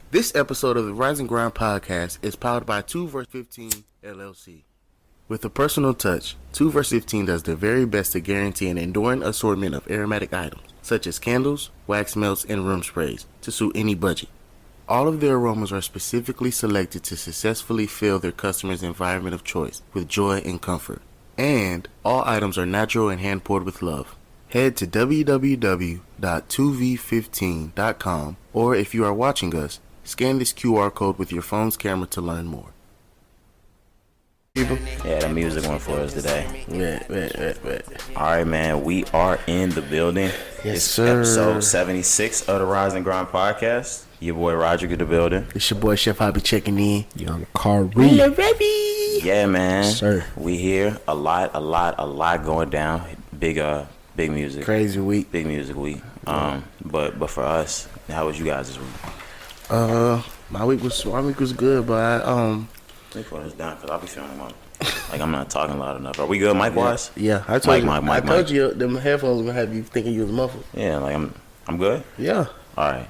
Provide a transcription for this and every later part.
This episode of the Rise and Grind podcast is powered by 2 vs 15 LLC. With a personal touch, 2 vs 15 does their very best to guarantee an enduring assortment of aromatic items, such as candles, wax melts, and room sprays, to suit any budget. All of their aromas are specifically selected to successfully fill their customers' environment of choice with joy and comfort. And all items are natural and hand-poured with love. Head to www.2v15.com, or if you are watching us, scan this QR code with your phone's camera to learn more. Yeah, the music one for us today. Yeah. Alright, man, we are in the building. Yes, It's sir. episode 76 of the Rise and Grind podcast. Your boy Roger in the building. It's your boy Chef Hobby checking in. Young Kari. Lil Baby. Yeah, man. Sir. We here. A lot going down. Big music. Crazy week. Big music week. But for us, how was you guys this week? My week was good, but Let me put this down because I'll be feeling like I'm not talking loud enough. Are we good mic wise? yeah, I told Mike. you them headphones gonna have you thinking you was muffled. Yeah, like I'm good. Yeah, All right.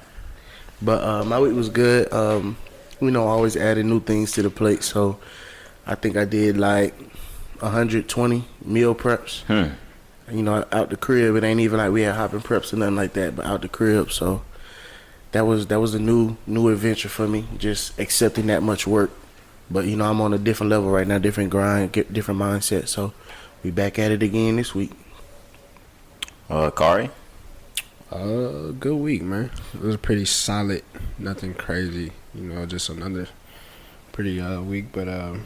but my week was good. Always adding new things to the plate. So I think I did like 120 meal preps. Out the crib. It ain't even like we had hopping preps or nothing like that, but out the crib. So that was a new adventure for me. Just accepting that much work. But I'm on a different level right now, different grind, different mindset. So we back at it again this week. Kari? Good week, man. It was pretty solid. Nothing crazy. Just another pretty week. But I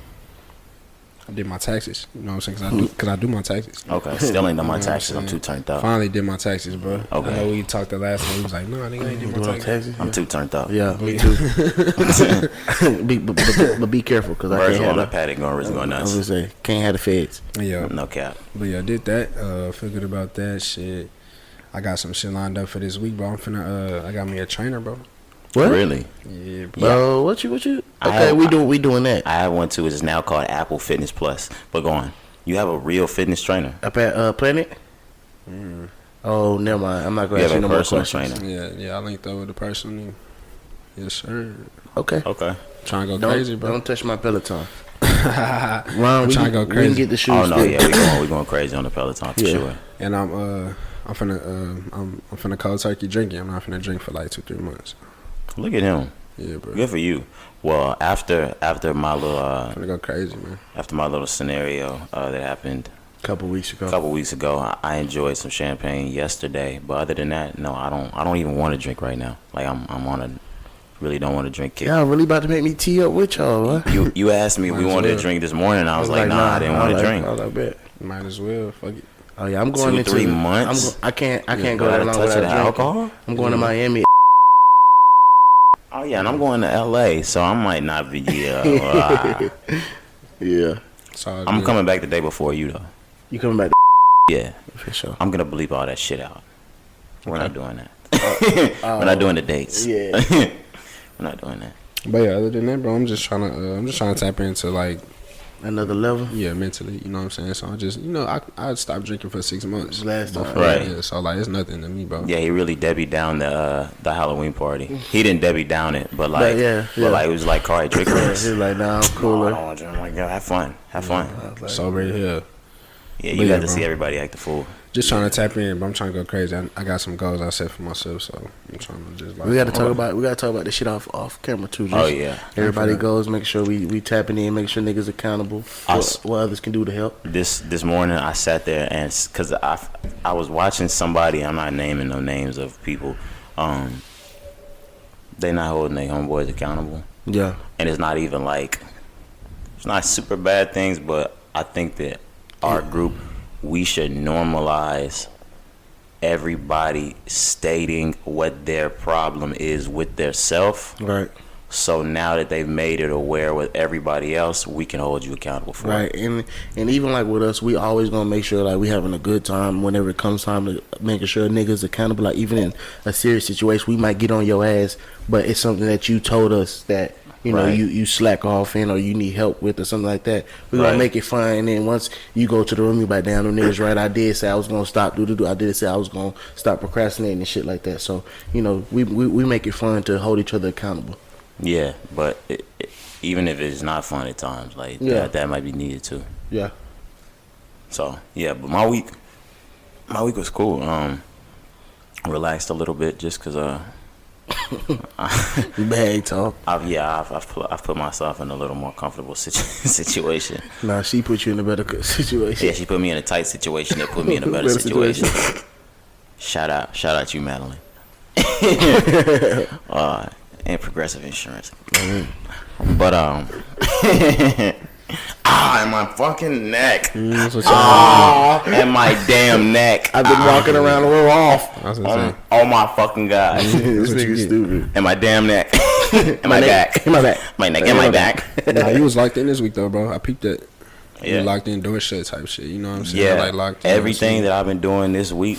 did my taxes. You know what I'm saying? Because I do my taxes. Okay, still ain't done my You know what taxes. I'm too turned up. Finally did my taxes, bro. Okay. I know we talked the last time. He was like, no, I think I ain't did my taxes. I'm too turned up. Yeah, me too. but be careful, because I Birds can't on the have paddock going I nuts. was gonna say, can't have the feds. Yeah. No cap. But yeah, I did that. Feel good about that shit. I got some shit lined up for this week, bro. I got me a trainer, bro. What? Really? Yeah, bro. Bro, what you? Okay, we doing that. I have one too. It's now called Apple Fitness Plus. But go on. You have a real fitness trainer. Up at Planet? Oh, never mind. I'm not going You to ask have you a no more personal questions. trainer. Yeah, I linked up with the person. Yes, sir. Okay. Okay. Trying to go crazy, bro. Don't touch my Peloton. I'm we trying to go We can crazy. get the shoes. Oh no, fixed. yeah, we going crazy on the Peloton for Yeah. sure. And I'm finna cold turkey drinking. I'm not finna drink for like 2-3 months. Look at him. Yeah, bro. Good for you. Well, after my little Finna go crazy, man. after my little scenario that happened A couple weeks a ago. couple weeks ago, I enjoyed some champagne yesterday. But other than that, no, I don't even want to drink right now. Like I'm on a really don't want to drink kick. Y'all really about to make me tee up with y'all, huh? You asked me if we Might as wanted to well. drink this morning. I was like, nah, I didn't want to drink. I was like, bet. Might as well. Fuck it. Oh yeah, I'm going into 2-3 months. I can't go Got that a long touch of without the drinking. alcohol. I'm going to Miami. Oh yeah, and I'm going to LA, so I might not be. Yeah. It's all I'm good. coming back the day before you though. You coming back? Yeah, For sure. I'm gonna bleep all that shit out. We're not doing that. We're not doing the dates. Yeah. We're not doing that. But yeah, other than that, bro, I'm just trying to tap into like, Another level. yeah, mentally. You know what I'm saying? So I just, I stopped drinking for 6 months. Last time. Right. Yeah, so like it's nothing to me, bro. Yeah, he really Debbie down the Halloween party. He didn't Debbie down it, but like, yeah. it was like, all right, drink Yeah, this. he's like, nah, I'm No, I cooler. don't want to drink. I'm like, yo, have fun. I was like, Sober here. Yeah, But you yeah, got to bro. see everybody act the fool. Just trying to tap in, but I'm trying to go crazy. I got some goals I set for myself, so I'm trying to just like. we got to talk about this shit off camera too. Just Oh yeah. everybody goes, make sure we tapping in, make sure niggas accountable for what others can do to help. This morning I sat there and because I was watching somebody. I'm not naming no names of people. They not holding their homeboys accountable, Yeah, and it's not even like it's not super bad things, but I think that our group, we should normalize everybody stating what their problem is with their self. right. So now that they've made it aware with everybody else, we can hold you accountable for Right, it. and even like with us, we always gonna make sure like we having a good time whenever it comes time to making sure niggas accountable. Like even in a serious situation, we might get on your ass, but it's something that you told us that Right. you slack off in or you need help with or something like that. We Right. gonna make it fun, and then once you go to the room, you like, damn, them niggas right. I did say I was gonna stop I did say I was gonna stop procrastinating and shit like that. So we make it fun to hold each other accountable. Yeah, but even if it's not fun at times, like that might be needed too. Yeah. So yeah, but my week was cool. Relaxed a little bit just because Bag talk. I've put myself in a little more comfortable situation. Nah, she put you in a better situation. Yeah, she put me in a tight situation that put me in a better situation. Shout out you, Madeline. And Progressive Insurance. Mm-hmm. But and my fucking neck. And my damn neck. I've been walking around a little off. Oh my fucking god. This nigga stupid. And my damn neck. And my back. My back. My neck and my back. Nah, you was locked in this week though, bro. I peeped it. Yeah. You locked in, door shut type shit. You know what I'm saying? Yeah. Like locked in, everything that I've been doing this week,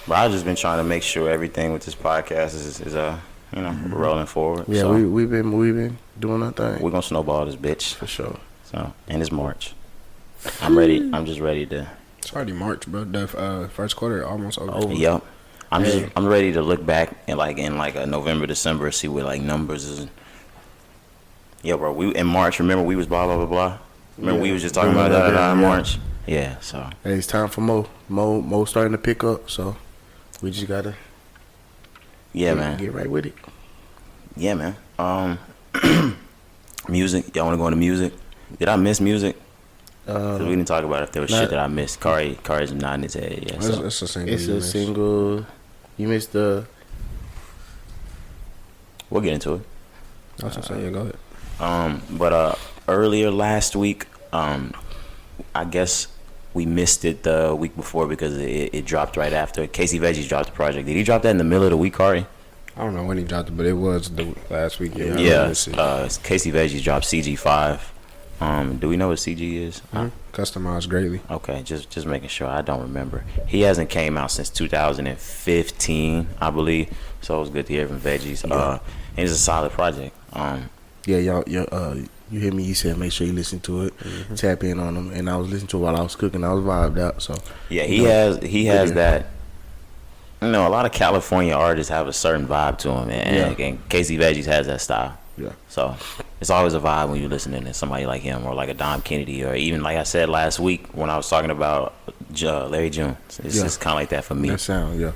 but I've just been trying to make sure everything with this podcast is rolling forward. Yeah, so we've been doing our thing. We're gonna snowball this bitch for sure. So, and it's March. I'm ready. I'm just ready to. It's already March, bro. The first quarter almost over. Yep. I'm ready to look back and in a November, December, see what like numbers is. Yeah, bro. We in March. Remember we was blah blah blah blah. Remember we was just talking about that in March. Yeah. So. Hey, it's time for Mo. Mo starting to pick up. So we just gotta. Yeah, man. Get right with it. Yeah, man. Music. Y'all want to go into music? Did I miss music? Cause we didn't talk about if there was shit that I missed. Kari's nodding his head. Yeah, so. It's a single. It's a single. You missed the. We'll get into it. I was gonna say, yeah, go ahead. But earlier last week, I guess we missed it the week before because it dropped right after. Casey Veggies dropped the project. Did he drop that in the middle of the week, Kari? I don't know when he dropped it, but it was the last week. Yeah. Casey Veggies dropped CG5. Do we know what CG is? Customized greatly. Okay, just making sure. I don't remember. He hasn't came out since 2015, I believe. So it was good to hear from Veggies. And it's a solid project. Yeah, y'all, you hear me? You said make sure you listen to it, tap in on them, and I was listening to it while I was cooking. I was vibed out. So yeah, he has that. You know, a lot of California artists have a certain vibe to them, and Casey Veggies has that style. Yeah. So it's always a vibe when you're listening to somebody like him or like a Dom Kennedy or even like I said last week when I was talking about Larry June. It's just kind of like that for me. That sound, yeah.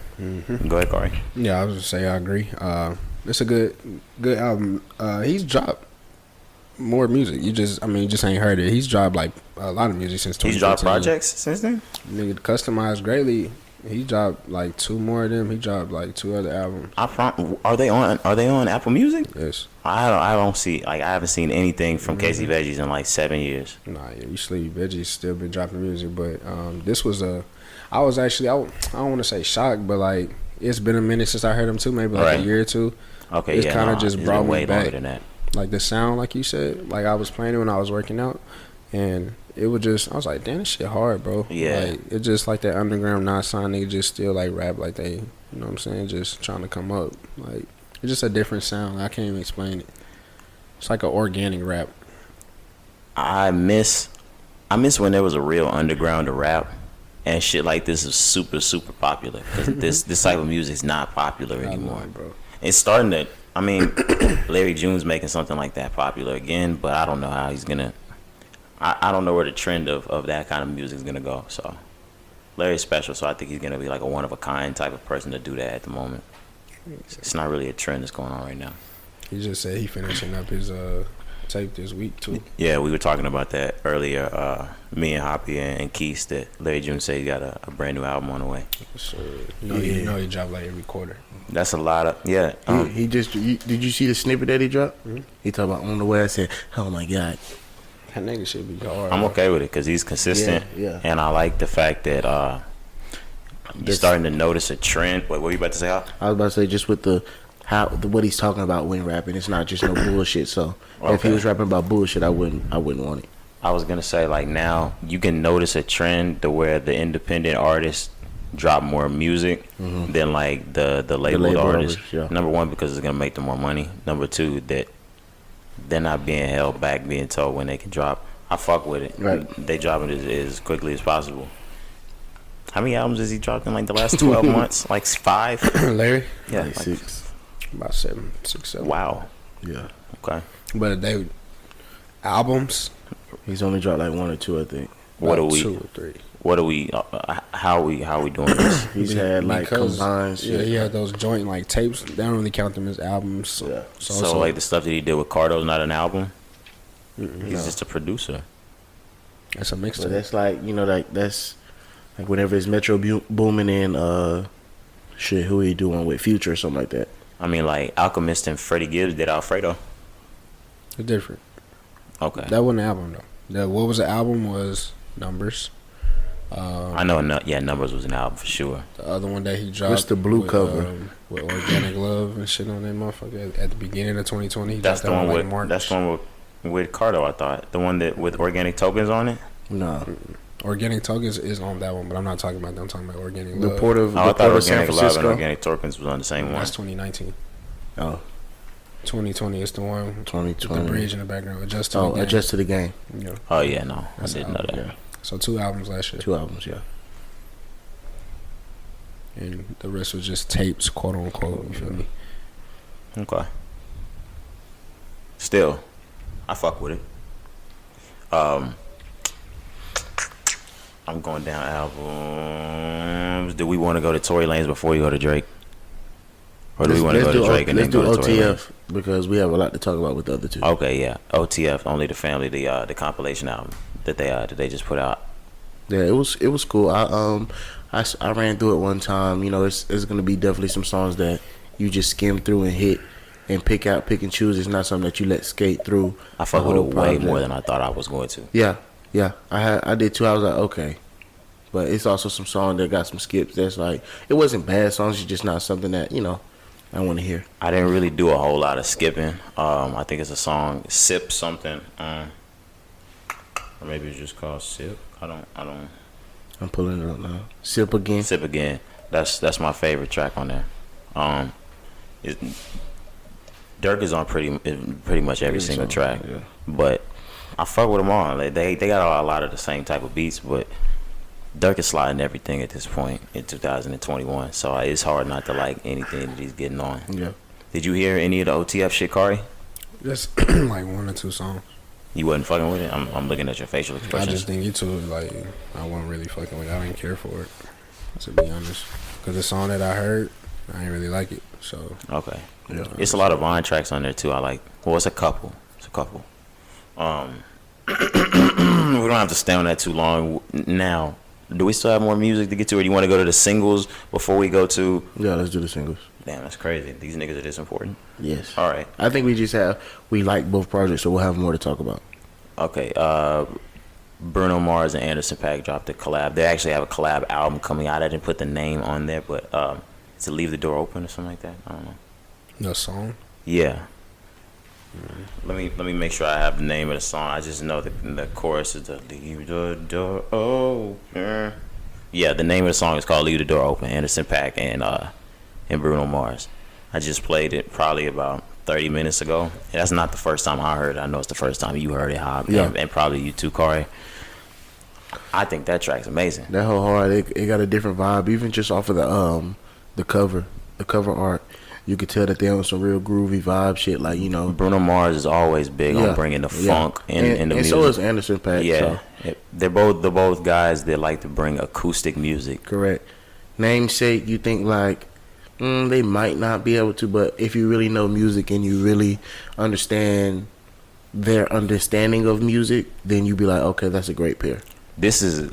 Go ahead, Corey. Yeah, I was gonna say I agree. It's a good album. He's dropped more music. You just ain't heard it. He's dropped like a lot of music since 2015. He's dropped projects since then? Nigga, Customized Greatly. He dropped like 2 more of them. He dropped like 2 other albums. Are they on Apple Music? Yes. I don't see I haven't seen anything from Casey Veggies in like 7 years. Nah, yeah, you sleep. Veggies still been dropping music, but this was I was actually I don't want to say shocked, but like it's been a minute since I heard him too, maybe like a year or two. Okay, it's kind of just brought me back. Than that. Like the sound, like you said, like I was playing it when I was working out, and it was just I was like, damn, this shit hard, bro. Yeah, like it's just like that underground non-sign nigga just still like rap like they, you know what I'm saying, just trying to come up. Like it's just a different sound. I can't even explain it. It's like an organic rap. I miss when there was a real underground to rap, and shit like this is super super popular. Cause this type of music is not popular anymore, bro. It's starting to. I mean, Larry June's making something like that popular again, but I don't know how he's gonna. I don't know where the trend of that kind of music is gonna go. So Larry's special, so I think he's gonna be like a one of a kind type of person to do that at the moment. It's not really a trend that's going on right now. He just said he finishing up his tape this week too. Yeah, we were talking about that earlier. Me and Hoppy and Keith, that Larry June said he got a brand new album on the way. So you know he dropped like every quarter. That's a lot of He just did you see the snippet that he dropped? He talked about on the way. I said, oh my god. That nigga should be hard. I'm okay with it because he's consistent, and I like the fact that you're starting to notice a trend. What were you about to say? Hop? I was about to say just with what he's talking about when rapping, it's not just no bullshit. So if he was rapping about bullshit, I wouldn't want it. I was gonna say like now you can notice a trend to where the independent artists drop more music than like the labeled artists. Yeah. Number one, because it's gonna make them more money. Number two, that they're not being held back, being told when they can drop. I fuck with it. Right. They drop it as quickly as possible. How many albums has he dropped in like the last 12 months? Like 5? Larry? Yeah, like 6. About 7, 6, 7. Wow. Yeah. Okay. But they albums. He's only dropped like 1 or 2, I think. What are we? 2 or 3. What are we? How are we doing this? He's had like combined shit. Yeah, he had those joint like tapes. They don't really count them as albums. So, Yeah. So like the stuff that he did with Cardo's not an album. Mm-mm. He's just a producer. That's a But mixtape. that's like, you know, like that's like whenever it's Metro booming in shit, who he doing with Future or something like that. I mean, like Alchemist and Freddie Gibbs did Alfredo. It's different. Okay. That wasn't an album though. What was the album was Numbers. I know. Yeah, Numbers was an album for sure. The other one that he dropped. What's the blue with, cover? With Organic Love and shit on that motherfucker at the beginning of 2020. He That's the dropped one that with. March. That's the one with Cardo. I thought the one that with Organic Tokens on it. No. Organic Tokens is on that one, but I'm not talking about them. I'm talking about Organic The Love. Port of, I the thought Port of San Organic Love and Francisco. Organic Tokens was on the same one. That's 2019. Oh, 2020 is the one with the 2020. bridge in the background. Adjust to the Oh, game. Adjust to the Game. Yeah. Oh yeah, no, I That's didn't an know album, that. Yeah. So 2 albums last year. 2 albums, yeah. And the rest was just tapes, quote unquote. You feel me? Okay. Still, I fuck with it. I'm going down albums. Do we want to go to Tory Lanez before we go to Drake? Or do we want to go to Drake and then go to Tory Lanez? OTF because we have a lot to talk about with the other 2. Okay, yeah. OTF, Only the Family, the compilation album that they just put out. Yeah, it was cool. I ran through it one time. You know, it's gonna be definitely some songs that you just skim through and hit and pick and choose. It's not something that you let skate through. I fuck with it way more than I thought I was going to. Yeah. I did too. I was like, okay, but it's also some song that got some skips. That's like, it wasn't bad songs. It's just not something that, you know, I want to hear. I didn't really do a whole lot of skipping. I think it's a song, Sip something. Or maybe it's just called Sip. I don't. I'm pulling it up now. Sip Again. Sip Again. That's my favorite track on there. Dirk is on pretty much every single track, yeah. but I fuck with them all. Like, they got a lot of the same type of beats, but Dirk is sliding everything at this point in 2021. So it's hard not to like anything that he's getting on. Yeah. Did you hear any of the OTF shit, Kari? Just like 1 or 2 songs. You wasn't fucking with it? I'm looking at your facial I expressions. just think you two, like, I wasn't really fucking with it. I didn't care for it, to be honest. Because the song that I heard, I didn't really like it. So, Okay. Yeah. It's a lot of Vine tracks on there too. I like. Well, it's a couple. We don't have to stay on that too long. Now, do we still have more music to get to, or do you want to go to the singles before we go to? Yeah, let's do the singles. Damn, that's crazy. These niggas are this important. Yes. All right. I think we like both projects, so we'll have more to talk about. Okay. Bruno Mars and Anderson Paak dropped a collab. They actually have a collab album coming out. I didn't put the name on there, but to Leave the Door Open or something like that. I don't know. the song. Yeah. Let me make sure I have the name of the song. I just know that the chorus is the Leave the Door Open. Yeah, the name of the song is called Leave the Door Open. Anderson Paak and Bruno Mars. I just played it probably about 30 minutes ago. And that's not the first time I heard it. I know it's the first time you heard it, Hob. Yeah. And probably you too, Corey. I think that track's amazing. That whole hard, it got a different vibe, even just off of the cover art. You could tell that they on some real groovy vibe shit, like, you know. Bruno Mars is always big on bringing the funk in the music. And so is Anderson Paak. Yeah, So. they're both guys that like to bring acoustic music. Correct. Namesake, you think like they might not be able to, but if you really know music and you really understand their understanding of music, then you be like, okay, that's a great pair. This is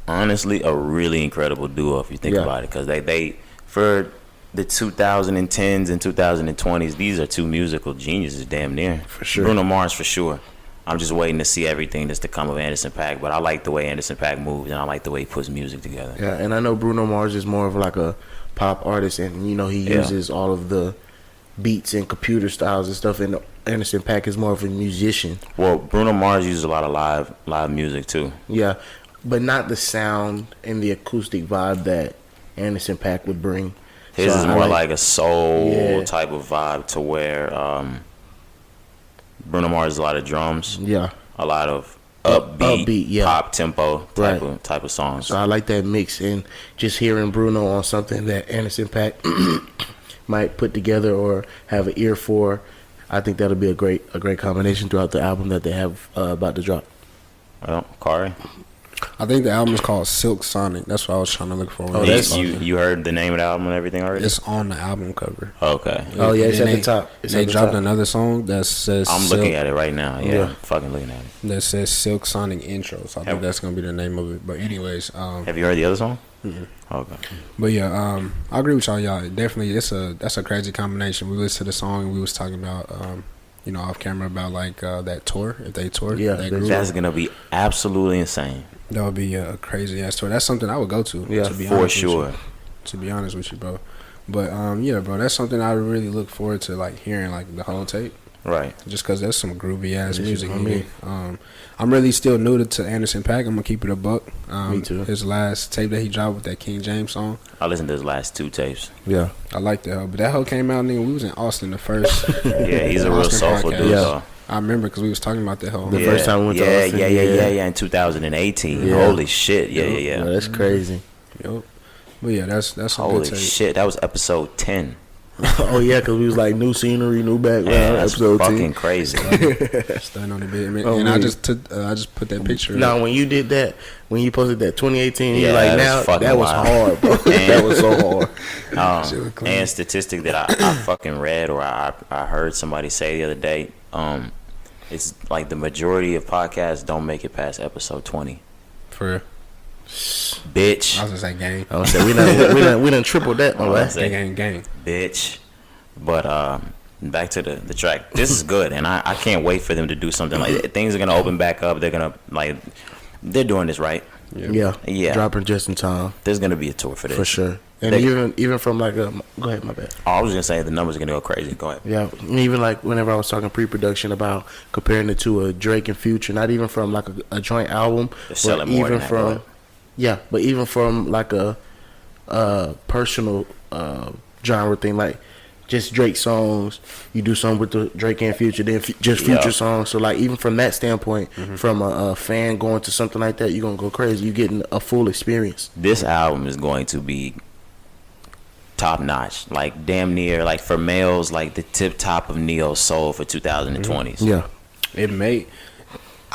honestly a really incredible duo if you think about it, because they for the 2010s and 2020s, these are two musical geniuses, damn near. For sure. Bruno Mars for sure. I'm just waiting to see everything that's to come of Anderson Paak, but I like the way Anderson Paak moves and I like the way he puts music together. Yeah, and I know Bruno Mars is more of like a pop artist, and you know he uses all of the beats and computer styles and stuff, and Anderson Paak is more of a musician. Well, Bruno Mars uses a lot of live music too. Yeah, but not the sound and the acoustic vibe that Anderson Paak would bring. His So is I more like a soul Yeah. type of vibe, to where Bruno Mars is a lot of drums, Yeah, a lot of upbeat yeah. pop tempo Right. type of songs. so I like that mix, and just hearing Bruno on something that Anderson Paak might put together or have an ear for, I think that'll be a great combination throughout the album that they have about to drop. Well, Kari. I think the album is called Silk Sonic. That's what I was trying to look for. Oh, that's you heard the name of the album and everything already? It's on the album cover. Okay. Oh yeah, it's at the top. They dropped another song that says. I'm looking at it right now. Yeah, fucking looking at it. That says Silk Sonic Intro. So I think that's gonna be the name of it. But anyways, have you heard the other song? Mm-hmm. Okay. But yeah, I agree with y'all. Definitely, that's a crazy combination. We listened to the song and we was talking about. Off camera about like that tour. If they tour, that's gonna be absolutely insane. That would be a crazy ass tour. That's something I would go to. Yeah, to be for sure. To be honest with you, bro. But bro, that's something I really look forward to, like hearing like the whole tape. Right. Just because that's some groovy ass music. I'm really still new to Anderson Paak. I'm gonna keep it a buck. Me too. His last tape that he dropped with that King James song. I listened to his last 2 tapes. Yeah. I like that hoe. But that hoe came out, nigga. We was in Austin the first. Yeah, he's a real soulful dude. Yeah. I remember because we was talking about that hoe. The first time we went to Austin. Yeah, in 2018. Yeah. Holy shit. Yeah. That's crazy. Yep. But yeah, that's a holy good tape. shit. That was episode 10. Oh yeah, because we was like new scenery, new background. Yeah, that's episode fucking 10. crazy. Stand on the bed, man. And I just put that picture. Now, when you did that, when you posted that 2018, you're that like, now that was hard, bro. That was so hard. And statistic that I fucking read or I heard somebody say the other day, it's like the majority of podcasts don't make it past episode 20. For real. Bitch. I was gonna say gang. I was say we done tripled that, my man. Gang. Bitch. But back to the track. This is good, and I can't wait for them to do something like that. Things are gonna open back up. They're doing this right. Yeah. Dropping just in time. There's gonna be a tour for this for sure. And even from like go ahead, my bad. I was gonna say the numbers are gonna go crazy. Go ahead. Yeah, even like whenever I was talking pre-production about comparing it to a Drake and Future, not even from like a joint album, they're selling more even than from that, but even from like a personal genre thing, like just Drake songs, you do something with the Drake and Future, then just Future songs. So like even from that standpoint, from a fan going to something like that, you're gonna go crazy. You're getting a full experience. This album is going to be top notch, like damn near like for males, like the tip top of neo soul for 2020s. Yeah, it may.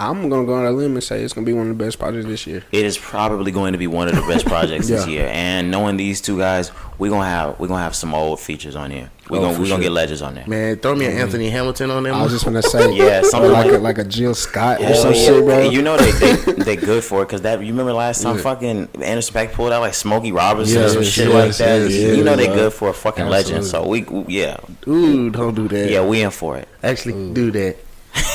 I'm gonna go on a limb and say it's gonna be one of the best projects this year. It is probably going to be one of the best projects this year. And knowing these two guys, we're gonna have some old features on here. We're gonna get legends on there. Man, throw me an Anthony Hamilton on there. I was just gonna say, something like a Jill Scott or some shit, bro. You know they good for it because that. You remember last time fucking Anderson Paak pulled out like Smokey Robinson or some shit like that. You know they good for a fucking legend. So we Ooh, don't do that. Yeah, we in for it. Actually, do that.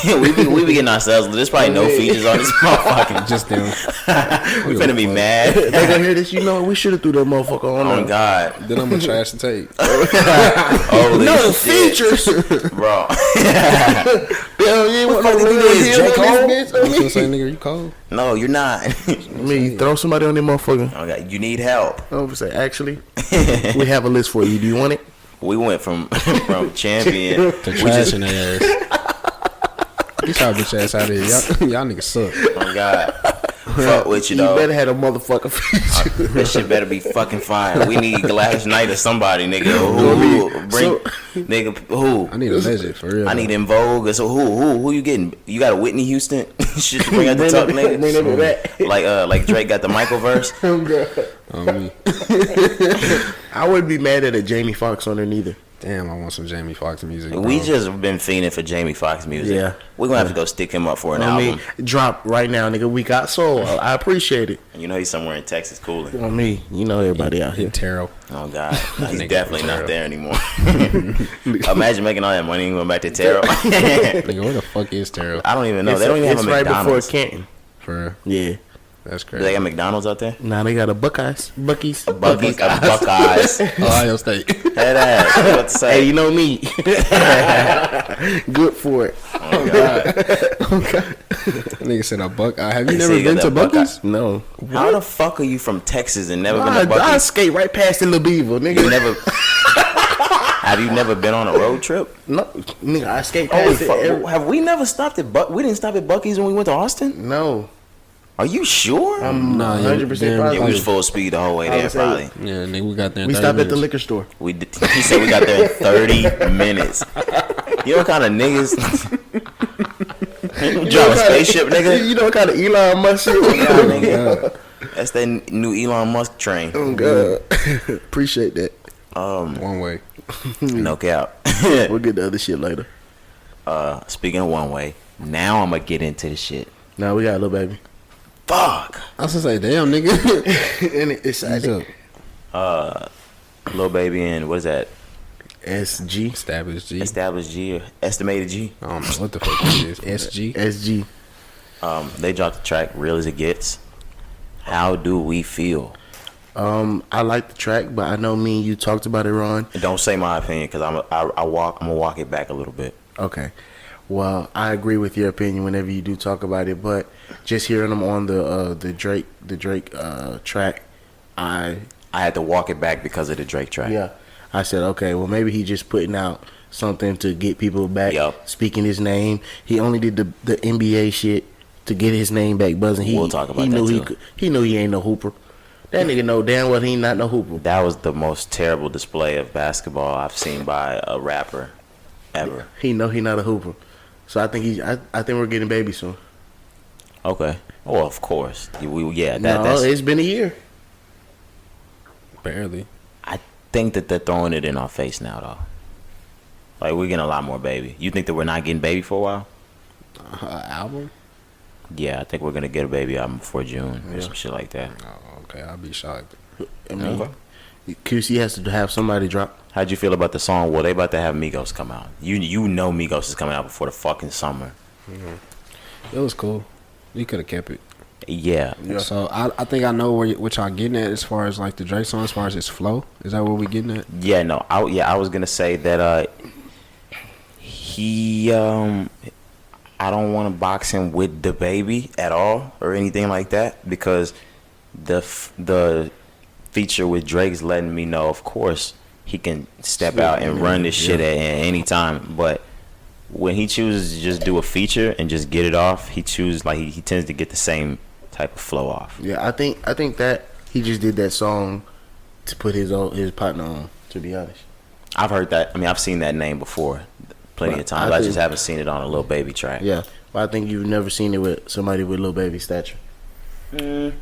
we be getting ourselves. There's probably no features on this motherfucker. Just them. We finna be mad. They gonna hear this. You know, we should have threw that motherfucker on. Oh God. Then I'm gonna trash the tape. Holy no shit. features, bro. Damn, you ain't want no nigga is J. Cole? I was gonna say, nigga, you cold? No, you're not. Me, throw somebody on that motherfucker. Okay, you need help. I was say, actually, we have a list for you. Do you want it? We went from champion to trashing their ass. Get y'all bitch ass out of here. Y'all niggas suck. Oh God. Fuck with you, though. You better have a motherfucker feature. That shit better be fucking fire. We need Gladys Knight or somebody, nigga. Who? I need a legend for real. I need In Vogue. So who you getting? You got a Whitney Houston? Shit to bring out the talk, nigga. Bring that back. Like Drake got the Michael verse. Oh God. I wouldn't be mad at a Jamie Foxx on there neither. Damn, I want some Jamie Foxx music. Bro. We just been fiending for Jamie Foxx music. Yeah. We're going to have to go stick him up for an album. Drop right now, nigga. We got soul. I appreciate it. You know he's somewhere in Texas cooling. On me. You know everybody out here. Terrell. Oh, God. He's definitely not there anymore. Imagine making all that money and going back to Terrell. Nigga, where the fuck is Terrell? I don't even know. They don't even have a McDonald's. Right before Canton. For real? Yeah. That's Do crazy. they got McDonald's out there? Nah, they got a Buckeyes. Bucky's. Buckeyes. Ohio State. Head ass. What to say? Hey, you know me. Good for it. Oh, God. Nigga said a Buckeye. Have you never been to Bucky's? No. How the fuck are you from Texas and never been to I Bucky's? skate right past the Lil Beaver, nigga. You never... Have you never been on a road trip? No, nigga, I skate Holy past it. fuck. Have we never stopped at We didn't stop at Bucky's when we went to Austin? No. Are you sure? I'm 100% positive. Yeah, we was full speed the whole way there, probably. Yeah, nigga, we got there in We 30 stopped minutes. at the liquor store. He said we got there in 30 minutes. You know what kind of niggas? Drive a spaceship, nigga. You know what kind of Elon Musk shit? Yeah, nigga. That's that new Elon Musk train. Oh God, appreciate that. One way. No cap. We'll get the other shit later. Speaking of one way, now I'm gonna get into the shit. Now we got a Lil Baby. Fuck. I was gonna say, damn, nigga. And it's Lil Baby and what is that? SG. Established G. Established G or estimated G. I don't know what the fuck it is. SG. SG. They dropped the track "Real as It Gets." How do we feel? I like the track, but I know me and you talked about it, Ron. And don't say my opinion because I'm gonna walk it back a little bit. Okay. Well, I agree with your opinion whenever you do talk about it, but just hearing them on the Drake track, I had to walk it back because of the Drake track. Yeah. I said, okay, well, maybe he just putting out something to get people back speaking his name. He only did the NBA shit to get his name back buzzing. We'll talk about that too. He knew he ain't no hooper. That nigga know damn well he ain't not no hooper. That was the most terrible display of basketball I've seen by a rapper ever. He know he not a hooper. So I think I think we're getting Baby soon. Okay. Well, of course. It's been a year. Barely. I think that they're throwing it in our face now, though. Like, we're getting a lot more Baby. You think that we're not getting Baby for a while? Album? Yeah, I think we're gonna get a Baby album before June or some shit like that. Oh, okay. I'll be shocked. I mean, QC has to have somebody drop. How'd you feel about the song? Well, they about to have Migos come out. You know Migos is coming out before the fucking summer. It was cool. You could have kept it. Yeah. So I think I know what y'all getting at as far as like the Drake song, as far as his flow. Is that what we getting at? Yeah, no. I was gonna say that he I don't want to box him with the Baby at all or anything like that because the feature with Drake's letting me know, of course, he can step out and run this shit at any time. But when he chooses to just do a feature and just get it off, he tends to get the same type of flow off. Yeah, I think that he just did that song to put his partner on. To be honest, I've heard that. I mean, I've seen that name before, plenty of times. I just haven't seen it on a Lil Baby track. Yeah, but I think you've never seen it with somebody with Lil Baby stature. He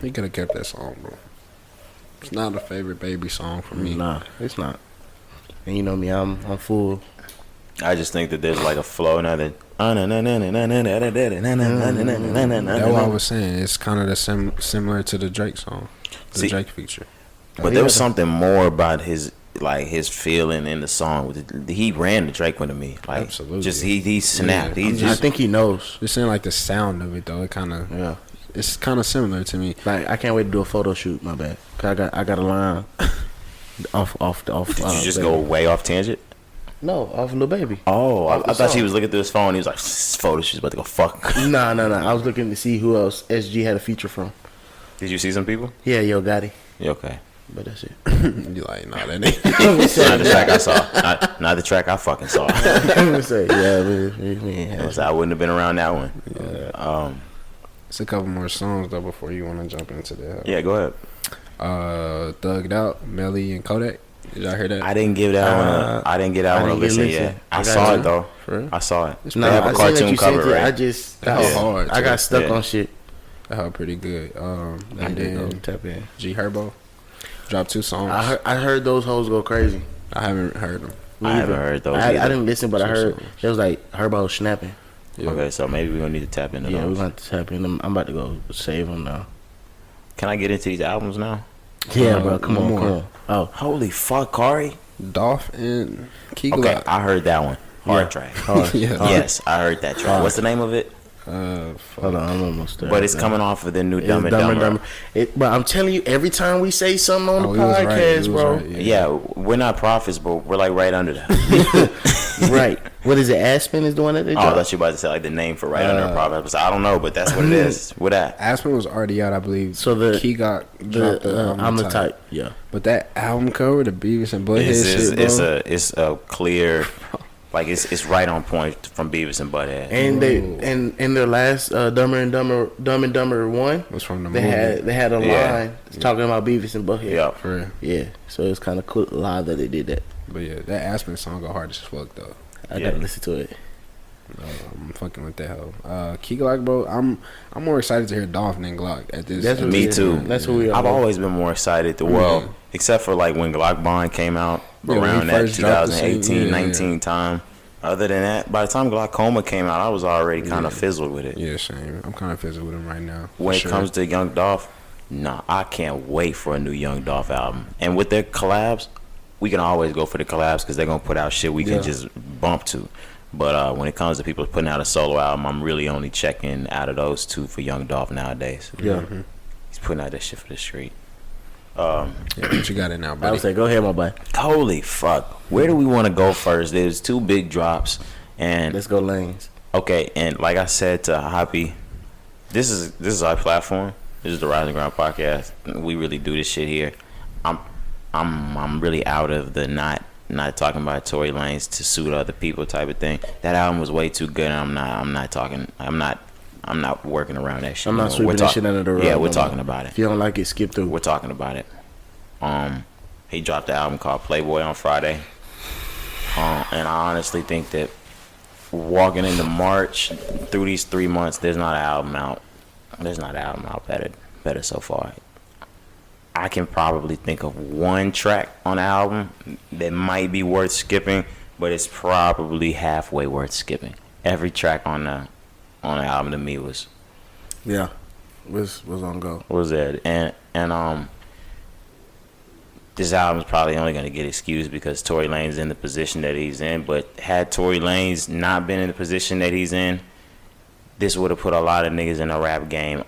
could have kept that song, bro. It's not a favorite Baby song for me. Nah, it's not. And you know me, I'm full. I just think that there's like a flow now that. That's what I was saying. It's kind of similar to the Drake song, Drake feature. But there was something more about his feeling in the song. He ran the Drake one to me. Like, absolutely. Just he snapped. Yeah, I think he knows. Just saying like the sound of it though. It kind of It's kind of similar to me. Like I can't wait to do a photo shoot. My bad. Cause I got a line off. Did you just go way off tangent? No, off Lil Baby. Oh, I thought he was looking through his phone. He was like, photo shoot's about to go fuck. Nah. I was looking to see who else SG had a feature from. Did you see some people? Yeah, Yo Gotti. Yeah, okay. But that's it. You like, nah, that ain't. Not the track I saw. Not the track I fucking saw. I'm gonna say, I wouldn't have been around that one. Yeah. It's a couple more songs though before you want to jump into that. Yeah, go ahead. Thugged Out, Melly and Kodak. Did y'all hear that? I didn't give that one. I didn't get that one a listen yet. I saw it though. For real? I saw it. No, they have a cartoon cover, right? I just hard. I got stuck on shit. That held pretty good. I And did go then tap in. G Herbo dropped 2 songs. I heard those hoes go crazy. I haven't heard them. I haven't heard those. I didn't listen, but I heard it was like Herbo snapping. Yeah. Okay, so maybe we're gonna need to tap into those. Yeah, we're gonna have to tap in them. I'm about to go save them now. Can I get into these albums now? Yeah, bro. Come on. Oh, holy fuck, Kari. Dolph and Key Okay, Glock. I heard that one. Hard track. Yes, I heard that track. What's the name of it? Hold on, I'm almost there. But it's coming off of the new Dumb and Dumber. But I'm telling you, every time we say something on the podcast, bro. Right, yeah, we're not prophets, but we're like right under that. Right. What is it? Aspen is the one that they dropped? I thought you were about to say like the name for right under a prophet. I don't know, but that's what it is. What that? Aspen was already out, I believe. So the Key got dropped the I'm the type. Yeah. But that album cover, the Beavis and Butthead shit, bro. It's a clear. Like it's right on point from Beavis and Butthead. And they in their last Dumb and Dumber 1 was from the movie. They had a line talking about Beavis and Butthead. Yeah, for real. Yeah. So it's kind of cool live that they did that. But yeah, that Aspen song go hard as fuck though. I gotta listen to it. I'm fucking with that hoe. Key Glock, bro. I'm more excited to hear Dolph than Glock at this. That's what Me too. That's what we are. I've always been more excited. Except for like when Glock Bond came out around that 2018, 19 time. Other than that, by the time Glaucoma came out, I was already kind of fizzled with it. Yeah, same. I'm kind of fizzled with him right now. When it comes to Young Dolph, nah, I can't wait for a new Young Dolph album. And with their collabs, we can always go for the collabs because they're gonna put out shit we can just bump to. But when it comes to people putting out a solo album, I'm really only checking out of those two for Young Dolph nowadays. Yeah, he's putting out that shit for the street. What you got it now, buddy? I would say, go ahead, my boy. Holy fuck! Where do we want to go first? There's two big drops, and let's go lanes. Okay, and like I said to Hoppy, this is our platform. This is the Rising Ground podcast. We really do this shit here. I'm really out of the not talking about Tory Lanez to suit other people type of thing. That album was way too good. And I'm not working around that shit. I'm not sweeping that shit under the rug. Yeah, we're talking about it. If you don't like it, skip through. We're talking about it. He dropped an album called Playboy on Friday. And I honestly think that walking into March through these 3 months, there's not an album out. There's not an album out better so far. I can probably think of one track on the album that might be worth skipping, but it's probably halfway worth skipping. Every track on the album to me was on go. Was that and this album's probably only gonna get excused because Tory Lanez in the position that he's in. But had Tory Lanez not been in the position that he's in, this would have put a lot of niggas in the rap game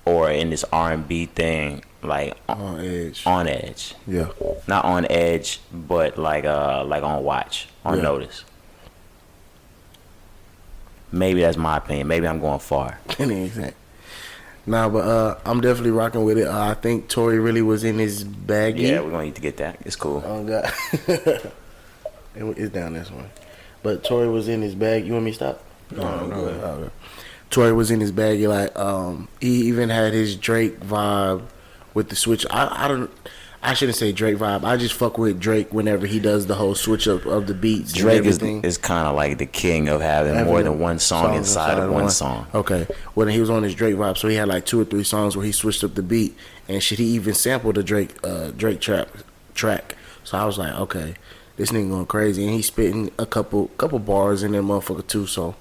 or in this R&B thing like on edge. On edge. Yeah. Not on edge, but like on watch, on notice. Maybe that's my opinion. Maybe I'm going far. Nah, but I'm definitely rocking with it. I think Tory really was in his bag. Yeah, we're gonna need to get that. It's cool. Oh God, it's down this one. But Tory was in his bag. You want me to stop? No. Tory was in his bag. He even had his Drake vibe with the switch. I shouldn't say Drake vibe. I just fuck with Drake whenever he does the whole switch up of the beats. Drake is kind of like the king of having more than one song inside of one song. Okay. Well, then he was on his Drake vibe, so he had like 2 or 3 songs where he switched up the beat, and shit, he even sampled the Drake track. So I was like, okay, this nigga going crazy, and he's spitting a couple bars in that motherfucker too. So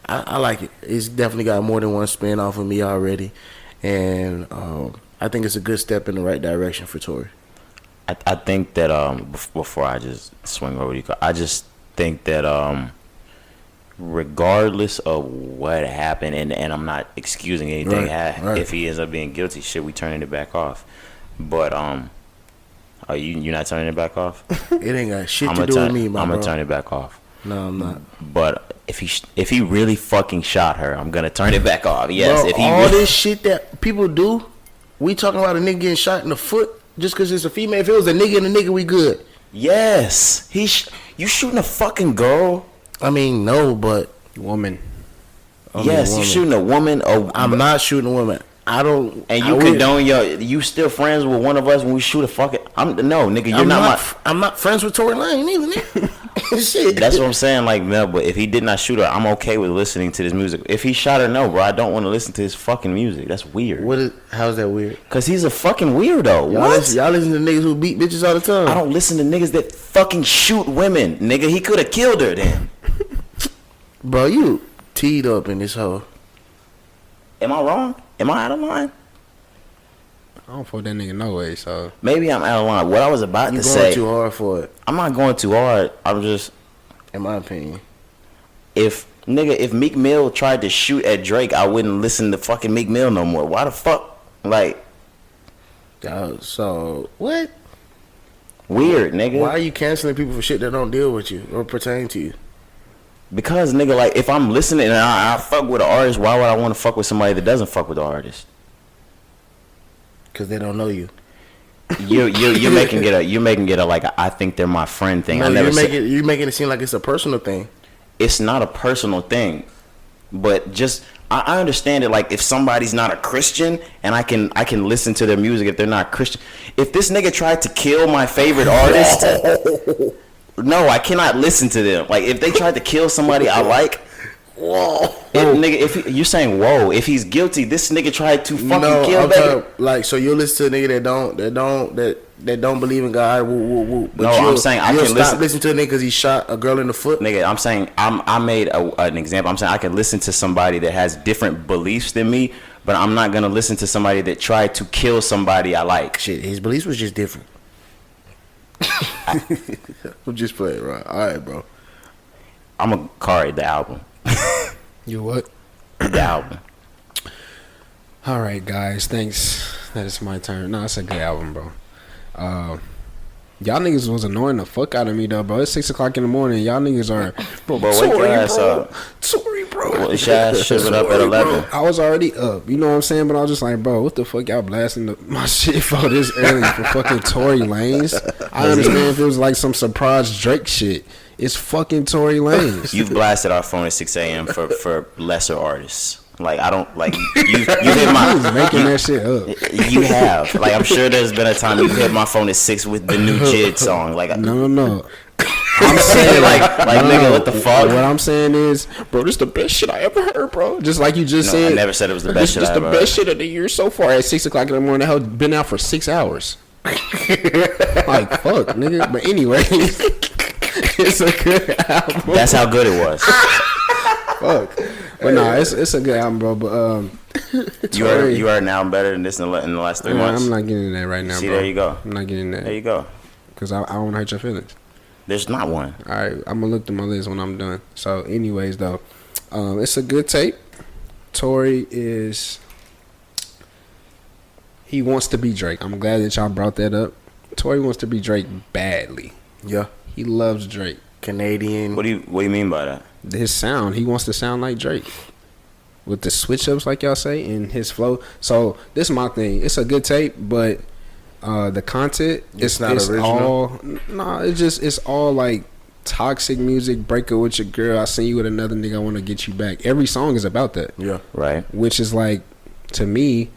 I like it. It's definitely got more than one spin off of me already, and I think it's a good step in the right direction for Tory. I think that before I just swing over to you, I just think that regardless of what happened, and I'm not excusing anything, right. If he ends up being guilty, shit, we turning it back off. But are you not turning it back off? It ain't got shit to do with me, my bro. I'm gonna turn it back off. No, I'm not. But if he really fucking shot her, I'm gonna turn it back off. Yes, bro, if he this shit that people do, we talking about a nigga getting shot in the foot. Just because it's a female, if it was a nigga and a nigga, we good. Yes. You shooting a fucking girl? I mean, no, but... Woman. Yes, you shooting a woman. I'm not shooting a woman. I don't... And you condone you still friends with one of us when we shoot a fucking... No, nigga, you're I'm not friends with Tory Lanez either, nigga. Shit. That's what I'm saying. Like, no, but if he did not shoot her, I'm okay with listening to this music. If he shot her, no, bro, I don't want to listen to his fucking music. That's weird. How's that weird? Because he's a fucking weirdo. Y'all listen to niggas who beat bitches all the time. I don't listen to niggas that fucking shoot women. Nigga, he could have killed her then. Bro, you teed up in this hoe. Am I wrong? Am I out of line? I don't fuck that nigga no way, so... Maybe I'm out of line. What I was about to say... You going too hard for it. I'm not going too hard. I'm just... In my opinion. If Meek Mill tried to shoot at Drake, I wouldn't listen to fucking Meek Mill no more. Why the fuck? Like... So, what? Weird, nigga. Why are you canceling people for shit that don't deal with you or pertain to you? Because, nigga, like, if I'm listening and I fuck with an artist, why would I want to fuck with somebody that doesn't fuck with the artist? Because they don't know you. You're making it a like I think they're my friend thing. No, you're making it seem like it's a personal thing. It's not a personal thing, but just I understand it. Like if somebody's not a Christian and I can listen to their music if they're not Christian. If this nigga tried to kill my favorite artist, No, I cannot listen to them. Like if they tried to kill somebody I like. Whoa, if you're saying whoa, if he's guilty, this nigga tried to fucking kill Baby. Like, so you listen to a nigga that don't believe in God. But no, I'm saying I can listen to a nigga because he shot a girl in the foot. Nigga, I'm saying I made an example. I'm saying I can listen to somebody that has different beliefs than me, but I'm not gonna listen to somebody that tried to kill somebody I like. Shit, his beliefs was just different. I'm just playing, right? All right, bro. I'm gonna card the album. You what? The album. All right, guys. Thanks. That is my turn. No, it's a good album, bro. Y'all niggas was annoying the fuck out of me though, bro. It's 6 o'clock in the morning. Y'all niggas are, bro. Wake your ass up. Sorry, bro. Well, your ass should have been up at 11. I was already up. You know what I'm saying? But I was just like, bro, what the fuck y'all blasting my shit for this early for fucking Tory Lanez? I understand if it was like some surprise Drake shit. It's fucking Tory Lanez. You've blasted our phone at 6 a.m. for lesser artists. Like I don't like you hit my making that shit up. You have like I'm sure there's been a time you hit my phone at 6 with the new Jid song. Like no. I'm saying like nigga, what the fuck? What I'm saying is, bro, this is the best shit I ever heard, bro. Just like you just said. I never said it was the best shit I ever heard. This is the best shit of the year so far at 6 o'clock in the morning. The hell been out for 6 hours. Like fuck, nigga. But anyway, it's a good album. That's how good it was. Fuck. But nah, it's a good album, bro. But you are now better than this in the last 3 months. I'm not getting in that right now, See, bro. there you go. I'm not getting that. There you go. Because I don't want to hurt your feelings. There's not one. All right, I'm gonna look through my list when I'm done. So, anyways, though, it's a good tape. Tory he wants to be Drake. I'm glad that y'all brought that up. Tory wants to be Drake badly. Yeah, he loves Drake. Canadian. What do you mean by that? His sound. He wants to sound like Drake with the switch ups, like y'all say, and his flow. So this is my thing. It's a good tape, but the content it's not original. It's all like toxic music. Break up with your girl. I seen you with another nigga. I want to get you back. Every song is about that. Yeah, right. Which is like, to me,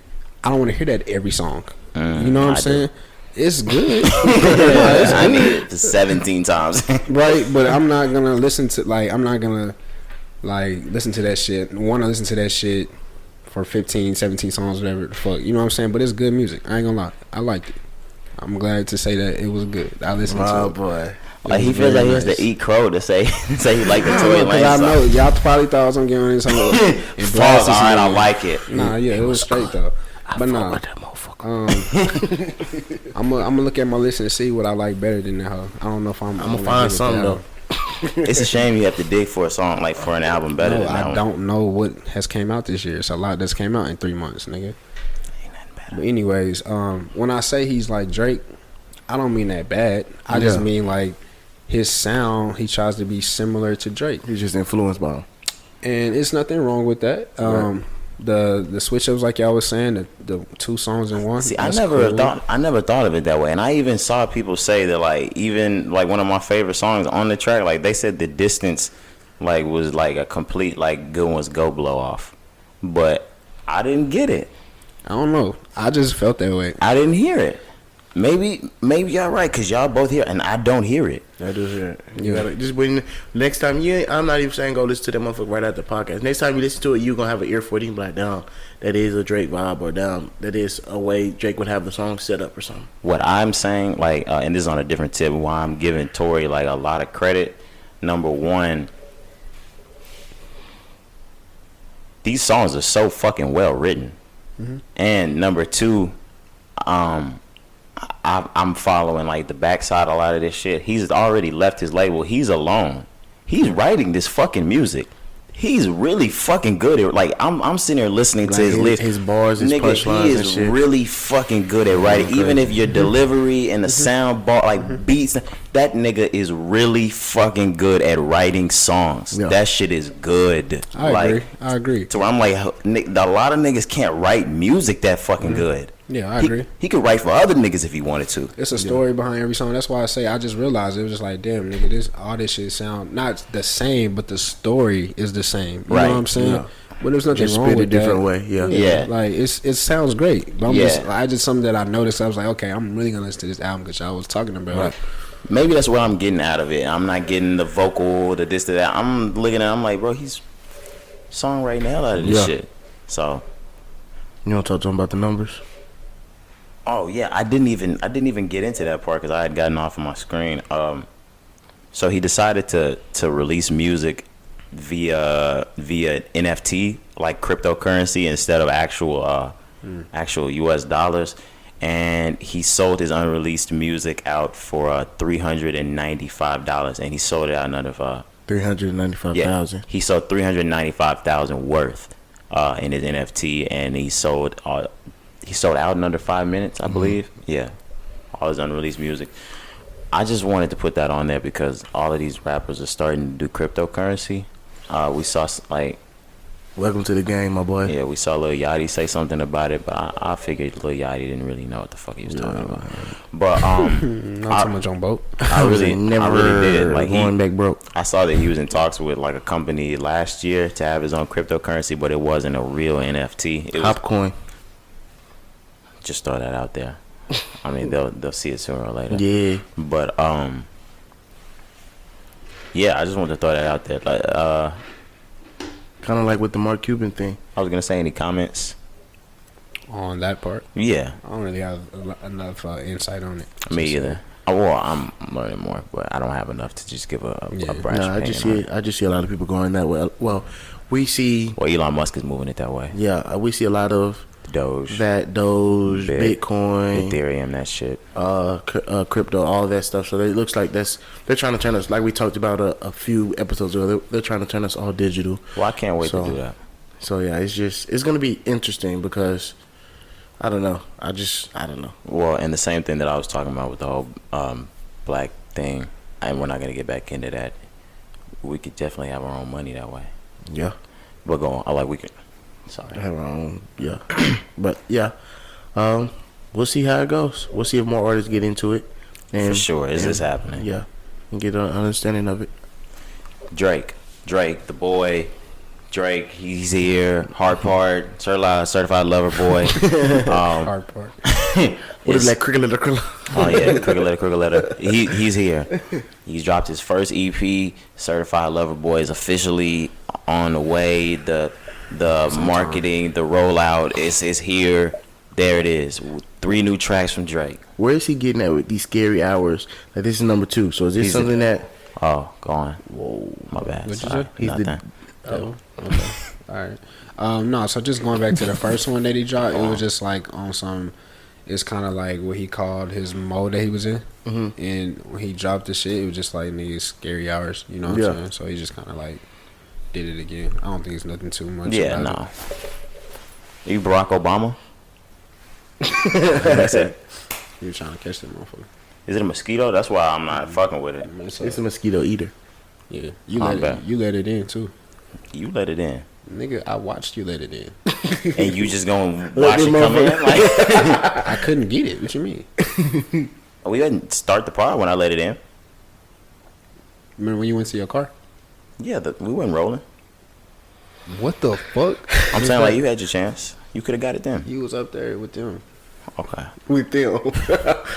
I don't want to hear that every song. You know what I'm saying? It's good. I need it 17 times. Right, but I'm not gonna listen to listen to that shit. Want to listen to that shit for 15, 17 songs, whatever the fuck. You know what I'm saying? But it's good music. I ain't gonna lie. I liked it. I'm glad to say that it was good. I listened to it. Oh boy. Like he feels like he has to eat crow to say he like the Tory Lanez. I know y'all probably thought I was gonna get on this. Fuck, alright, I like it. Nah, yeah, it was straight though. But nah, I'm gonna look at my list and see what I like better than that hoe. I don't know if I'm gonna find something though. It's a shame you have to dig for a song like for an album better than that. I don't know what has came out this year. It's a lot that's came out in 3 months, nigga. Ain't nothing better. But anyways, when I say he's like Drake, I don't mean that bad. I just mean like his sound. He tries to be similar to Drake. He's just influenced by him, and it's nothing wrong with that. Right. The switch ups, like y'all was saying, the 2 songs in one. See, I never thought of it that way, and I even saw people say that like even like one of my favorite songs on the track, like they said the distance like was like a complete like good ones go blow off, but I didn't get it. I don't know. I just felt that way. I didn't hear it. Maybe y'all right because y'all both hear it and I don't hear it. I do hear it. You gotta just wait. Next time I'm not even saying go listen to that motherfucker right after the podcast. Next time you listen to it, you gonna have an ear for it. You can be like, down, that is a Drake vibe, or down, that is a way Drake would have the song set up or something. What I'm saying, like, and this is on a different tip, why I'm giving Tory like a lot of credit. Number one, these songs are so fucking well written, and number two, I'm following like the backside a lot of this shit. He's already left his label. He's alone. He's writing this fucking music. He's really fucking good at like I'm sitting here listening to his list. His bars, his punchlines. He is really fucking good at writing. Even if your delivery and the sound bar like beats, that nigga is really fucking good at writing songs. Yeah. That shit is good. I agree. So I'm like, a lot of niggas can't write music that fucking good. Yeah, I agree. He could write for other niggas if he wanted to. It's a story behind every song. That's why I say I just realized it was just like, damn, nigga, all this shit sound not the same, but the story is the same. You know what I'm saying? Yeah. But there's nothing wrong with it a different way. Yeah. Like it sounds great, but I just something that I noticed. I was like, okay, I'm really gonna listen to this album because y'all was talking about it. Maybe that's what I'm getting out of it. I'm not getting the vocal, the this, to that. I'm looking at it, I'm like, bro, he's songwriting the hell out of this shit. So You want to talk to him about the numbers? oh yeah, I didn't even get into that part because I had gotten off of my screen. So he decided to release music via NFT, like cryptocurrency, instead of actual US dollars. And he sold his unreleased music out for $395, and he sold it out another $395,000. he sold $395,000 worth in his NFT, and he sold out in under 5 minutes, I believe. Yeah, all his unreleased music. I just wanted to put that on there because all of these rappers are starting to do cryptocurrency. We saw like, Welcome to the game, my boy. yeah, we saw Lil Yachty say something about it, but I figured Lil Yachty didn't really know what the fuck he was talking about. But Not too much on boat. I really did. Like going back broke. I saw that he was in talks with like a company last year to have his own cryptocurrency, but it wasn't a real NFT. It was, Hopcoin. just throw that out there. I mean, they'll see it sooner or later. Yeah. But yeah, I just wanted to throw that out there. Like, Kind of like with the Mark Cuban thing. I was gonna say, any comments? On that part, Yeah, I don't really have enough insight on it. me either. Well, I'm learning more, but I don't have enough to just give a brash No, opinion. I just see a lot of people going that way. Well, we see. Well, Elon Musk is moving it that way. Yeah, we see a lot of Doge, Doge, Bitcoin, Ethereum, that shit. crypto, all that stuff. So it looks like they're trying to turn us, like we talked about a few episodes ago. They're trying to turn us all digital. Well, I can't wait to do that. So yeah, it's gonna be interesting because I don't know. I don't know. Well, and the same thing that I was talking about with the whole black thing, and we're not gonna get back into that. We could definitely have our own money that way. Yeah, But go on. I like we can. Sorry. have our own. Yeah, but yeah, we'll see how it goes. We'll see if more artists get into it. And, For sure, is this happening? Yeah, and get an understanding of it. Drake, the boy. Drake, he's here. Hard part, certified lover boy. Hard part. What is that? Cricket letter? Oh yeah, crooked letter. He's here. He's dropped his first EP. Certified Lover Boy is officially on the way. The marketing, the rollout is here. There it is. 3 new tracks from Drake. Where is he getting at with these scary hours? Like this is number 2. So is this something that? Oh, go on. Whoa, My bad. What'd you Sorry. say? He's Nothing. Oh, okay. All right. No, so just going back to the first one that he dropped, it was just like on some. It's kind of like what he called his mode that he was in, and when he dropped the shit, it was just like these scary hours. You know what I'm saying? So he just kind of like did it again. I don't think it's nothing too much. Yeah, about no. You Barack Obama? That's it. You were trying to catch that motherfucker. Is it a mosquito? That's why I'm not fucking with it. It's a mosquito eater. Yeah, you let it in too. You let it in. Nigga, I watched you let it in. And you just gonna watch it come in? Like, I couldn't get it. What you mean? we didn't start the pod when I let it in. Remember when you went to your car? Yeah, we weren't rolling. What the fuck? I'm saying, like, you had your chance. You could have got it then. You was up there with them. Okay. With them.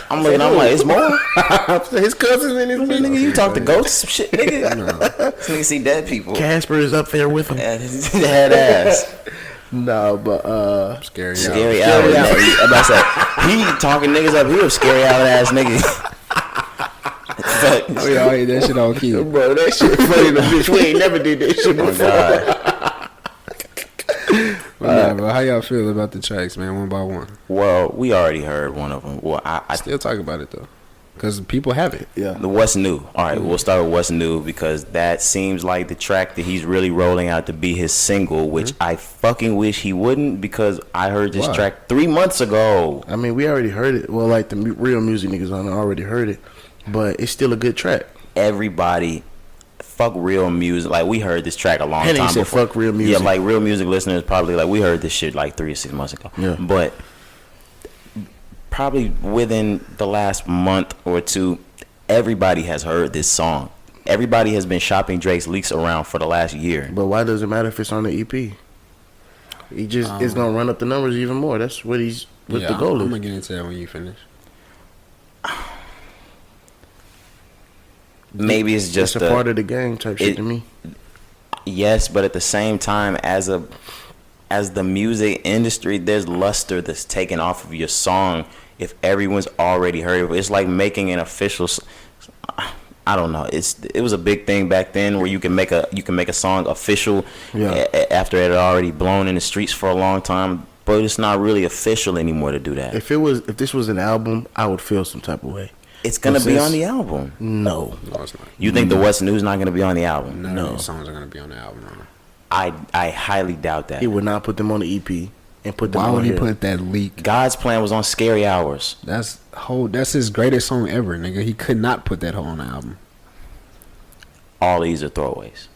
I'm looking, I'm like, it's more? His cousins and his Nigga, you talk to ghosts and shit, nigga. No. This nigga see dead people. Casper is up there with him. Head ass. No, but Scary. Scary out. I'm about to say, he talking niggas up here, scary out ass niggas. Oh yeah, I hate that shit on key. bro, that shit funny. The bitch, we ain't never did that shit Oh my before. God. But how y'all feel about the tracks, man, one by one? Well, we already heard one of them. Well, I Still talk about it though, because people have it. Yeah. the what's new. All right, we'll start with what's new because that seems like the track that he's really rolling out to be his single, which I fucking wish he wouldn't because I heard this Why? track 3 months ago. I mean, we already heard it. Well, like the real music niggas on it already heard it, but it's still a good track. Everybody, fuck real music. Like, we heard this track a long Henny time said before. fuck real music. Yeah, like real music listeners probably like we heard this shit like 3 or 6 months ago. Yeah. But probably within the last month or two, everybody has heard this song. Everybody has been shopping Drake's leaks around for the last year. But why does it matter if it's on the EP? He just is gonna run up the numbers even more. That's what the goal I'm is. gonna get into that when you finish. maybe it's just a part of the game type shit to me. Yes, but at the same time, as the music industry, there's luster that's taken off of your song if everyone's already heard it. It's like making an official. I don't know. It was a big thing back then where you can make a song official after it had already blown in the streets for a long time. But it's not really official anymore to do that. If this was an album, I would feel some type of way. It's gonna be on the album. No, it's not. You think the What's New is not gonna be on the album? None of these songs are gonna be on the album. I highly doubt that. He would not put them on the EP and put them Why on would he here. put that leak? God's Plan was on Scary Hours. That's his greatest song ever, nigga. He could not put that whole on the album. All these are throwaways.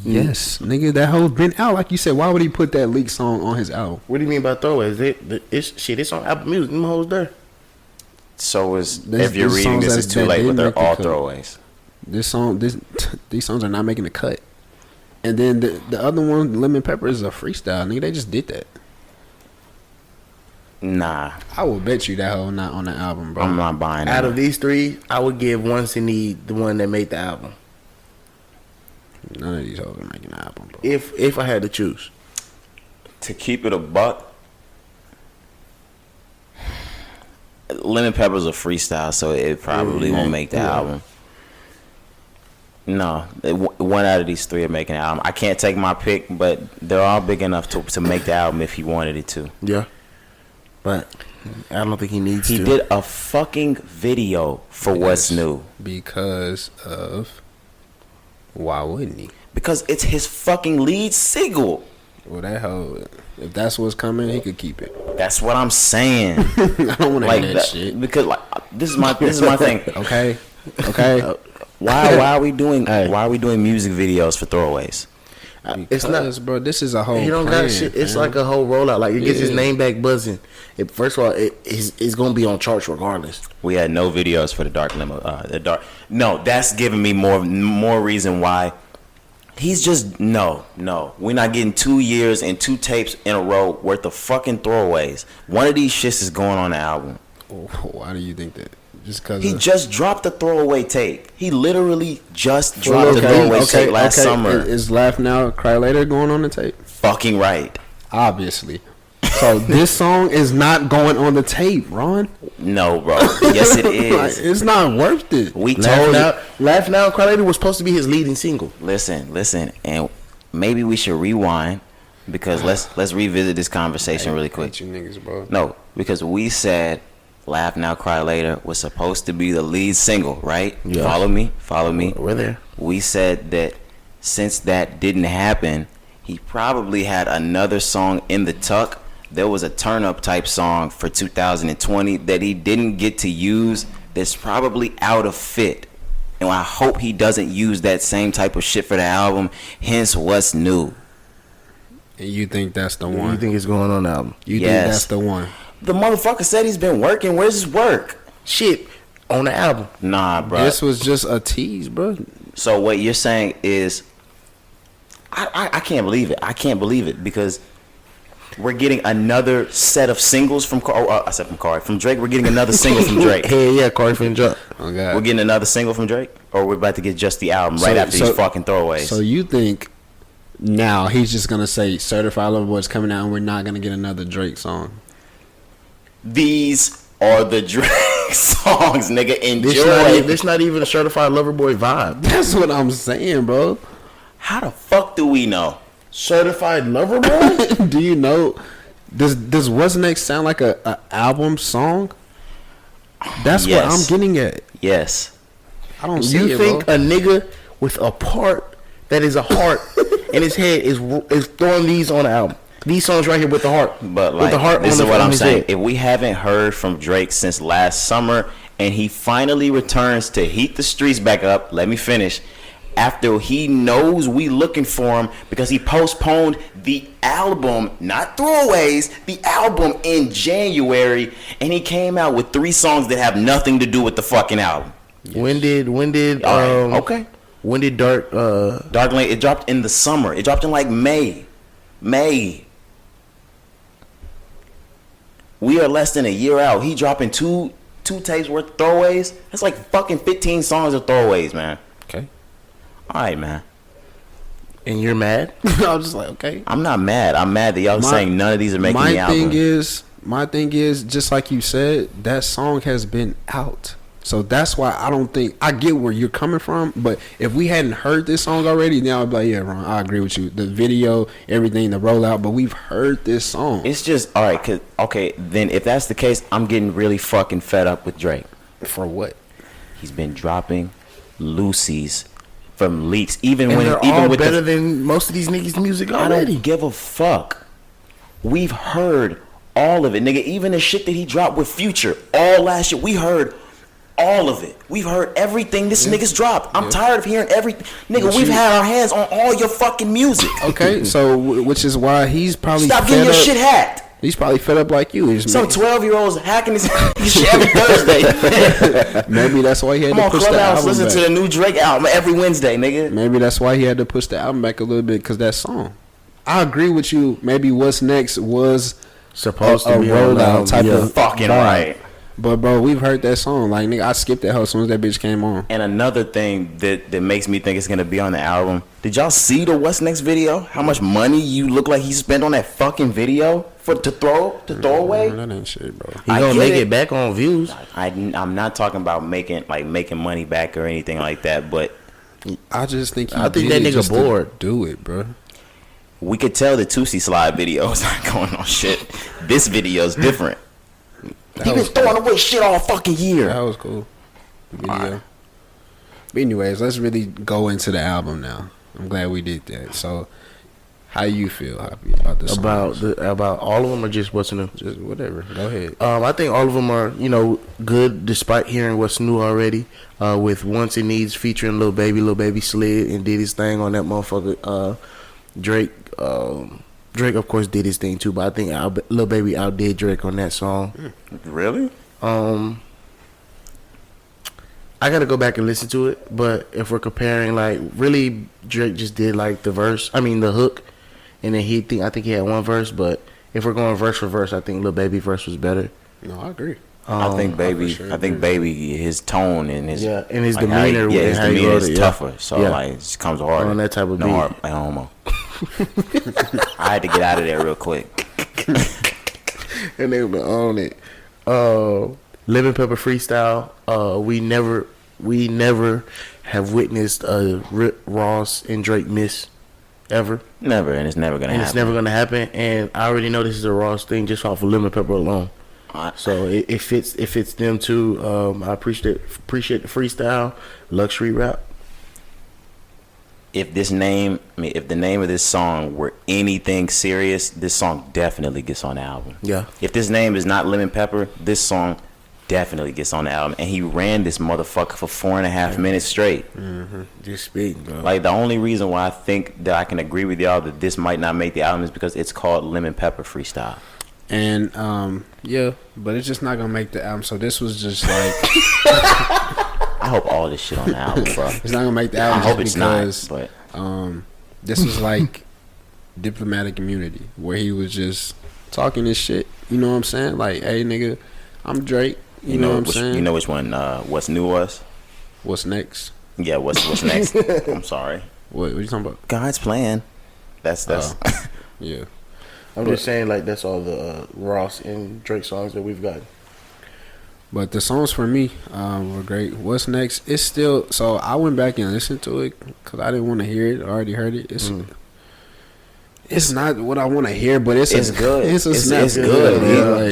Yes, nigga, that whole been out. Like you said, why would he put that leak song on his album? What do you mean by throwaways? It's on Apple Music. Them hoes there. So if you're reading this, it's too late, but they're all throwaways. These songs are not making the cut. And then the other one, Lemon Pepper, is a freestyle. Nigga, they just did that. Nah, I will bet you that whole not on the album, bro. I'm not buying it. Out of these three, I would give Once in Need the one that made the album. None of these hoes are making the album, bro. If I had to choose. To keep it a buck, Lemon Pepper's a freestyle, so it probably won't make the album. No, one out of these three are making the album. I can't take my pick, but they're all big enough to make the album if he wanted it to. Yeah. But I don't think he needs to. He did a fucking video for What's New. Because of... Why wouldn't he? Because it's his fucking lead single. Well, that hoe... If that's what's coming, he could keep it. That's what I'm saying. I don't want to Like hear that shit. because this is my thing. Okay. Why are we doing music videos for throwaways? It's not, bro. This is a whole. he don't plan, got shit. It's man. like a whole rollout. Like it gets his name back buzzing. First of all, it's gonna be on charts regardless. We had no videos for the dark limo. No, that's giving me more reason why. He's just no. We're not getting 2 years and 2 tapes in a row worth of fucking throwaways. One of these shits is going on the album. Why do you think that? Just because he just dropped a throwaway tape. He literally just dropped a throwaway tape last summer. Is Laugh Now, Cry Later going on the tape? Fucking right. Obviously. So this song is not going on the tape, Ron. No, bro. Yes, it is. Like, it's not worth it. We told you. Laugh Now, Cry Later was supposed to be his leading single. Listen, and maybe we should rewind because let's revisit this conversation really quick. You niggas, bro. No, because we said Laugh Now, Cry Later was supposed to be the lead single, right? Yeah. Follow me. We're there. We said that since that didn't happen, he probably had another song in the tuck. There was a turn up type song for 2020 that he didn't get to use that's probably out of fit. And I hope he doesn't use that same type of shit for the album, hence What's New. And you think that's the one? You think it's going on the album? You think that's the one? The motherfucker said he's been working. Where's his work? Shit, on the album. Nah, bro. This was just a tease, bro. So what you're saying is, I can't believe it. I can't believe it because we're getting another set of singles from from Drake. We're getting another single from Drake. Hell yeah, Cardi finna drop. Oh God. We're getting another single from Drake, or we're about to get just the album right after these fucking throwaways. So you think now he's just gonna say Certified Lover Boy's coming out and we're not gonna get another Drake song? These are the Drake songs, nigga. Enjoy. This not even a Certified Lover Boy vibe. That's what I'm saying, bro. How the fuck do we know? Certified Lover Boy? Do you know? Does What's Next sound like a album song? That's what I'm getting at. Yes. I don't see You it, think bro. a nigga with a part that is a heart in his head is throwing these on the album? These songs right here with the heart. But with the heart this on is what I'm his saying. head. If we haven't heard from Drake since last summer and he finally returns to heat the streets back up, let me finish. After he knows we looking for him because he postponed the album, not throwaways, the album in January, and he came out with 3 songs that have nothing to do with the fucking album. Yes. When did okay. When did Dark Lane? It dropped in the summer. It dropped in like May. We are less than a year out. He dropping two tapes worth of throwaways. That's like fucking 15 songs of throwaways, man. All right, man. And you're mad? I was just like, okay. I'm not mad. I'm mad that y'all saying none of these are making the album. My thing is, just like you said, that song has been out. So that's why I don't think, I get where you're coming from, but if we hadn't heard this song already, then I'd be like, yeah, Ron, I agree with you. The video, everything, the rollout, but we've heard this song. It's just, all right, okay, then if that's the case, I'm getting really fucking fed up with Drake. For what? He's been dropping Lucy's from leaks, even and when they're even all with better than most of these niggas' music I already. don't give a fuck. We've heard all of it, nigga. Even the shit that he dropped with Future, all last year, we heard all of it. We've heard everything this nigga's dropped. I'm tired of hearing everything. Nigga, we've had our hands on all your fucking music. Okay, so which is why he's probably Stop getting your shit hacked. He's probably fed up like you. Some 12-year-olds hacking his shit every Thursday. Maybe that's why he had to push the album listen back. to the new Drake album every Wednesday, nigga. Maybe that's why he had to push the album back a little bit, because that song. I agree with you. Maybe What's Next was supposed a to be rollout type of fucking vibe. right. But bro, we've heard that song. Like, nigga, I skipped that hoe as soon as that bitch came on. And another thing that makes me think it's gonna be on the album. Did y'all see the What's Next video? How much money you look like he spent on that fucking video to throw away? That ain't shit, bro. He gonna make it back on views. I'm not talking about making money back or anything like that, but I just think I think that nigga bored. Do it, bro. we could tell the Tootsie Slide video is not going on shit. This video's different. He been throwing away shit all fucking year. That was cool. Video. But anyways, let's really go into the album now. I'm glad we did that. So, how you feel happy about this? About all of them, or just what's new? Just whatever. Go ahead. I think all of them are, good despite hearing what's new already. With Once It Needs featuring Lil Baby. Lil Baby slid and did his thing on that motherfucker. Drake, of course, did his thing too, but I think Lil Baby outdid Drake on that song. Really? I gotta go back and listen to it, but if we're comparing, like, really, Drake just did like the hook, and then I think he had one verse, but if we're going verse for verse, I think Lil Baby verse was better. No, I agree. I think Baby, his tone and his demeanor, his how he demeanor wrote is it, tougher. So like, it just comes hard on that type of beat. No homo. I had to get out of there real quick. And they were on it. Lemon Pepper freestyle. We never have witnessed a Rip Ross and Drake miss ever. Never, and it's never gonna happen. And I already know this is a Ross thing just off of Lemon Pepper alone. So it fits them too. I appreciate the freestyle, luxury rap. If the name of this song were anything serious, this song definitely gets on the album. Yeah. If this name is not Lemon Pepper, this song definitely gets on the album. And he ran this motherfucker for 4.5 minutes straight. Mm-hmm. Just speaking, bro. Like, the only reason why I think that I can agree with y'all that this might not make the album is because it's called Lemon Pepper Freestyle. And yeah, but it's just not gonna make the album. So this was just like I hope all this shit on the album, bro. It's not gonna make the album. I hope it's because, not. But this was like diplomatic immunity, where he was just talking this shit. You know what I'm saying? Like, hey, nigga, I'm Drake. You know what I'm saying? You know which one? What's new was? What's next? Yeah, what's next? I'm sorry. What are you talking about? God's plan. That's yeah. I'm just saying, like, that's all the Ross and Drake songs that we've got. But the songs for me were great. What's next? It's still, so I went back and listened to it because I didn't want to hear it. I already heard it. It's not what I want to hear, but it's good. It's good.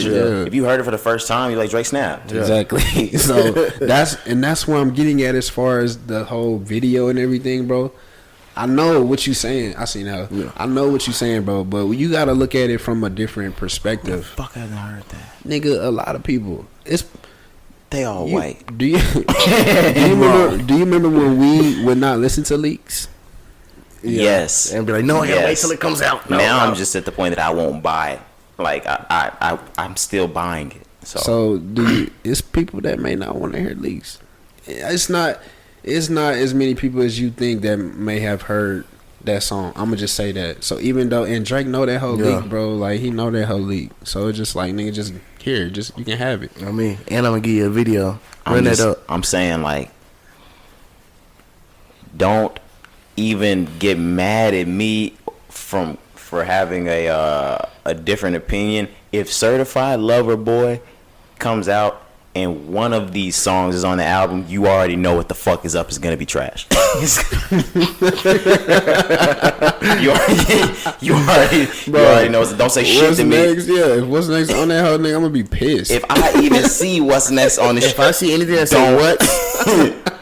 Yeah. If you heard it for the first time, you like Drake snapped. Yeah. Exactly. So that's what I'm getting at as far as the whole video and everything, bro. I know what you're saying. I seen how. Yeah. I know what you're saying, bro. But you gotta look at it from a different perspective. Fuck, I haven't heard that. Nigga, a lot of people. They all white. Do you remember when we would not listen to leaks? Yeah. Yes. And be like, no, I gotta wait till it comes out. Now I'm just at the point that I won't buy it. Like, I'm still buying it. So it's people that may not want to hear leaks. It's not as many people as you think that may have heard that song. I'm gonna just say that. So even though, and Drake know that whole leak, bro, like, he know that whole leak. So it's just like, nigga, just here, just, you can have it. I mean, and I'm gonna give you a video. Run that up. I'm saying, like, don't even get mad at me for having a different opinion. If Certified Lover Boy comes out and one of these songs is on the album, you already know what the fuck is up. It's gonna be trash. you already know. Don't say shit to me. Next? Yeah, if what's next on that whole nigga, I'm gonna be pissed. If I even see what's next on the if I see anything that say what,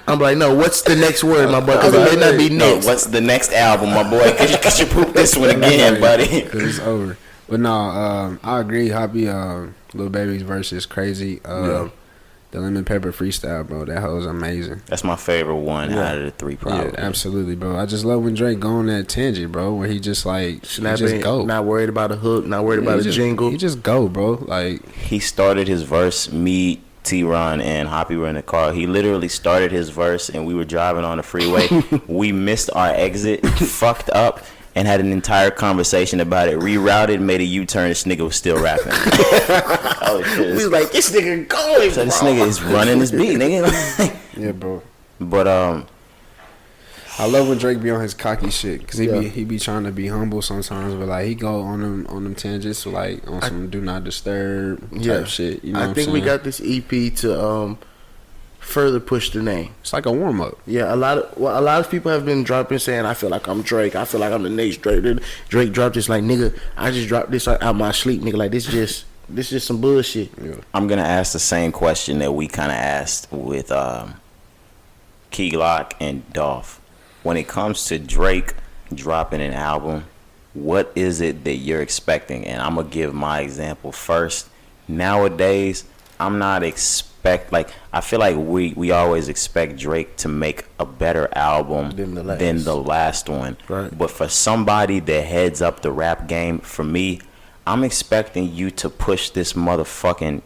I'm like, no, what's the next word, my boy? Because it may not be next. No, what's the next album, my boy? Cause you poop this one again, buddy. Cause it's over. But no, I agree. Hoppy, Lil Baby's verse is crazy. The Lemon Pepper freestyle, bro, that hoe is amazing. That's my favorite one out of the three, probably. Yeah, absolutely, bro. I just love when Drake go on that tangent, bro, where he just like snapping, just go. Not worried about a hook, not worried about a jingle. He just go, bro. Like he started his verse. Me, T-Ron, and Hoppy were in the car. He literally started his verse, and we were driving on the freeway. We missed our exit, fucked up, and had an entire conversation about it. Rerouted, made a U-turn. This nigga was still rapping. Oh shit! We was like, this nigga going. So this nigga is running his beat, nigga. yeah, bro. But I love when Drake be on his cocky shit because he be trying to be humble sometimes, but like he go on them tangents like on some do not disturb type shit. You know I think we got this EP to further push the name. It's like a warm up. Yeah, a lot of people have been dropping saying, I feel like I'm Drake. I feel like I'm the next Drake. Drake dropped this like, nigga, I just dropped this out my sleep, nigga. Like this just some bullshit. Yeah. I'm gonna ask the same question that we kind of asked with Key Glock and Dolph. When it comes to Drake dropping an album, what is it that you're expecting? And I'm gonna give my example first. Nowadays, I'm not I feel like we always expect Drake to make a better album than the last one. Right. But for somebody that heads up the rap game, for me, I'm expecting you to push this motherfucking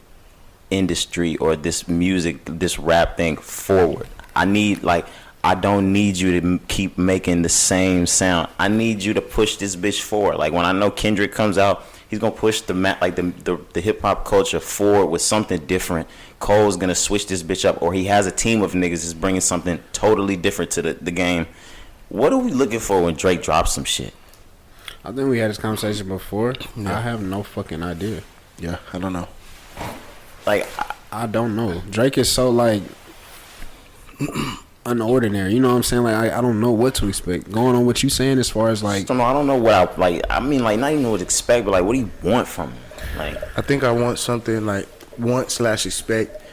industry or this music, this rap thing forward. I don't need you to keep making the same sound. I need you to push this bitch forward. Like when I know Kendrick comes out, he's gonna push the hip hop culture forward with something different. Cole's gonna switch this bitch up, or he has a team of niggas that's bringing something totally different to the game. What are we looking for when Drake drops some shit? I think we had this conversation before. Yeah. I have no fucking idea. Yeah, I don't know. Like I don't know. Drake is so like unordinary. You know what I'm saying? Like I don't know what to expect. Going on what you saying as far as like I don't know what I mean like not even what to expect, but like what do you want from me? Like I think I want something like expect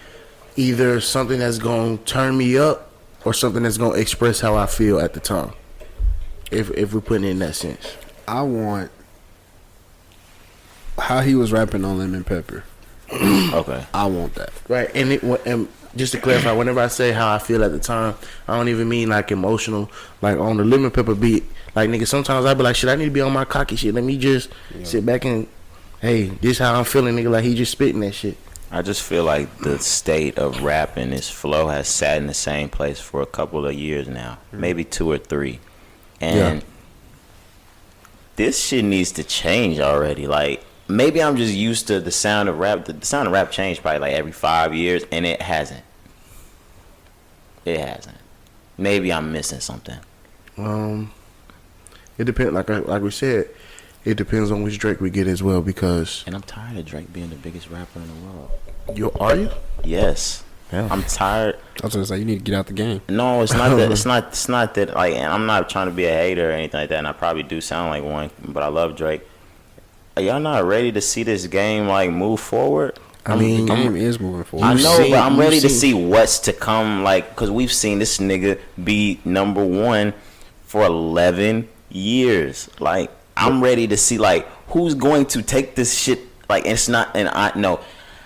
either something that's gonna turn me up or something that's gonna express how I feel at the time. If we're putting it in that sense. I want how he was rapping on Lemon Pepper. Okay. I want that. Right, and just to clarify, whenever I say how I feel at the time, I don't even mean like emotional. Like on the Lemon Pepper beat, like nigga, sometimes I be like, shit, I need to be on my cocky shit. Let me just sit back and, hey, this how I'm feeling, nigga. Like he just spitting that shit. I just feel like the state of rap and his flow has sat in the same place for a couple of years now, maybe 2 or 3, and this shit needs to change already. Like maybe I'm just used to the sound of rap. The sound of rap changed probably like every 5 years, and it hasn't. It hasn't. Maybe I'm missing something. It depends. Like we said, it depends on which Drake we get as well. Because and I'm tired of Drake being the biggest rapper in the world. Are you? Yes. Yeah. I'm tired. I was gonna say you need to get out the game. No, it's not that. It's not that. Like, and I'm not trying to be a hater or anything like that. And I probably do sound like one, but I love Drake. Are y'all not ready to see this game like move forward? I mean, the game is moving forward. I know, but I'm ready to see what's to come. Like, because we've seen this nigga be #1 for 11 years. Like, I'm ready to see like who's going to take this shit. Like, it's not, and I know